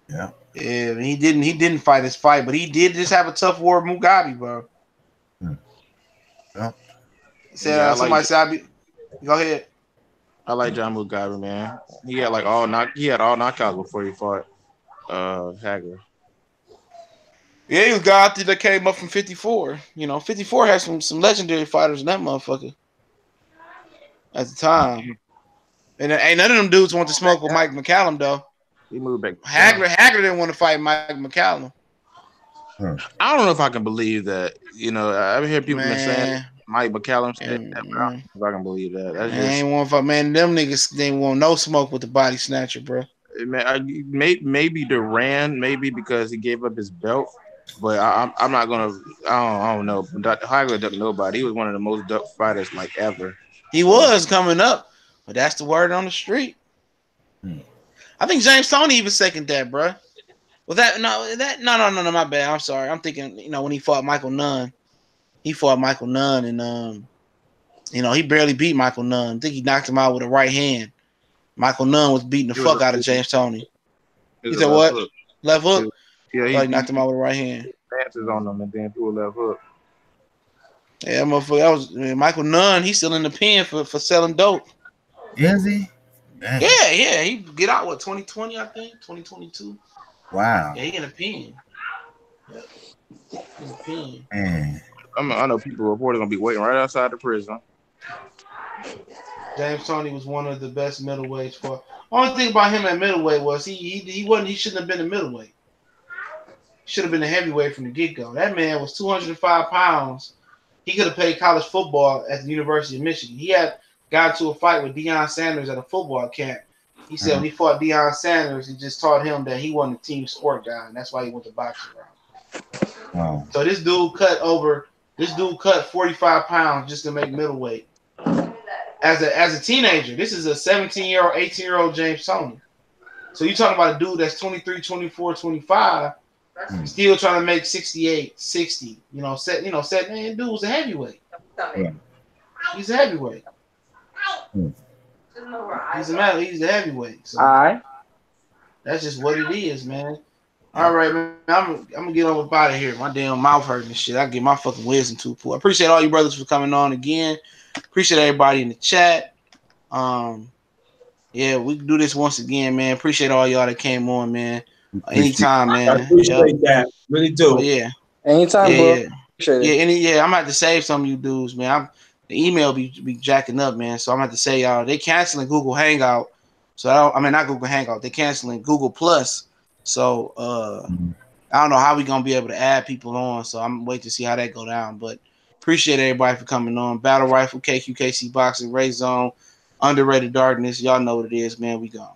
Yeah. Yeah, he didn't. He didn't fight his fight, but he did just have a tough war with Mugabe, bro. Hmm. Yeah. He said Yeah, somebody said, "Go ahead." I like John Mugabe, man. He had like all he had all knockouts before he fought Hagler. Yeah, he was God that came up from 54. 54 had some legendary fighters in that motherfucker at the time. And ain't none of them dudes want to smoke with Mike McCallum though. He moved back down. Hagler didn't want to fight Mike McCallum. Huh. I don't know if I can believe that. I've heard people been saying Man, Mike McCallum said that, but I don't man, know if I can believe that. That's man, just ain't want fight, man. Them niggas didn't want no smoke with the body snatcher, bro. maybe Duran, maybe because he gave up his belt. But I'm not gonna. I don't know. Dr. Hagler ducked nobody. He was one of the most ducked fighters like ever. He So was coming up, but that's the word on the street. Hmm. I think James Toney even second that, bro. Was that no, my bad. I'm sorry. I'm thinking, when he fought Michael Nunn. He fought Michael Nunn and he barely beat Michael Nunn. I think he knocked him out with a right hand. Michael Nunn was beating the it was fuck out of James Toney. it He was said a left what? hook. Left It hook? was- yeah, Thought he he knocked him out with a right hand. advances on them and then threw a left hook. Yeah, motherfucker. That was Michael Nunn. He's still in the pen for selling dope. Is he? Man. Yeah. He get out 2020, I think, 2022. Wow. Yeah, he in the pen. Yeah. In the pen. Man. I know people reported gonna be waiting right outside the prison. James Toney was one of the best middleweights for. Only thing about him at middleweight was he wasn't. He shouldn't have been a middleweight. Should have been a heavyweight from the get go. That man was 205 pounds. He could have played college football at the University of Michigan. He had got into a fight with Deion Sanders at a football camp. He said when he fought Deion Sanders, he just taught him that he wasn't a team sport guy, and that's why he went to boxing around. Wow. So this dude cut 45 pounds just to make middleweight. As a teenager, this is a 17-year-old, 18-year-old James Toney. So you talking about a dude that's 23, 24, 25, still trying to make 68, 60. Man, dude was a heavyweight. Yeah. He's a heavyweight. Hmm. He's a heavyweight. So All right. that's just what it is, man. All right, man. I'm gonna get on up out of here. My damn mouth hurting and shit. I get my fucking wisdom tooth pulled. I appreciate all you brothers for coming on again. Appreciate everybody in the chat. Yeah, we can do this once again, man. Appreciate all y'all that came on, man. Anytime, I man. appreciate that. Really do. Oh, yeah. Anytime, bro. Yeah. Appreciate Yeah, it. I'm gonna have to save some of you dudes, man. The email be jacking up, man. So I'm gonna have to say y'all, they canceling Google Hangout. So not Google Hangout, they canceling Google Plus. So I don't know how we gonna be able to add people on. So I'm waiting to see how that go down. But appreciate everybody for coming on. Battle Rifle, KQKC Boxing, Ray Zone, Underrated Darkness. Y'all know what it is, man. We gone.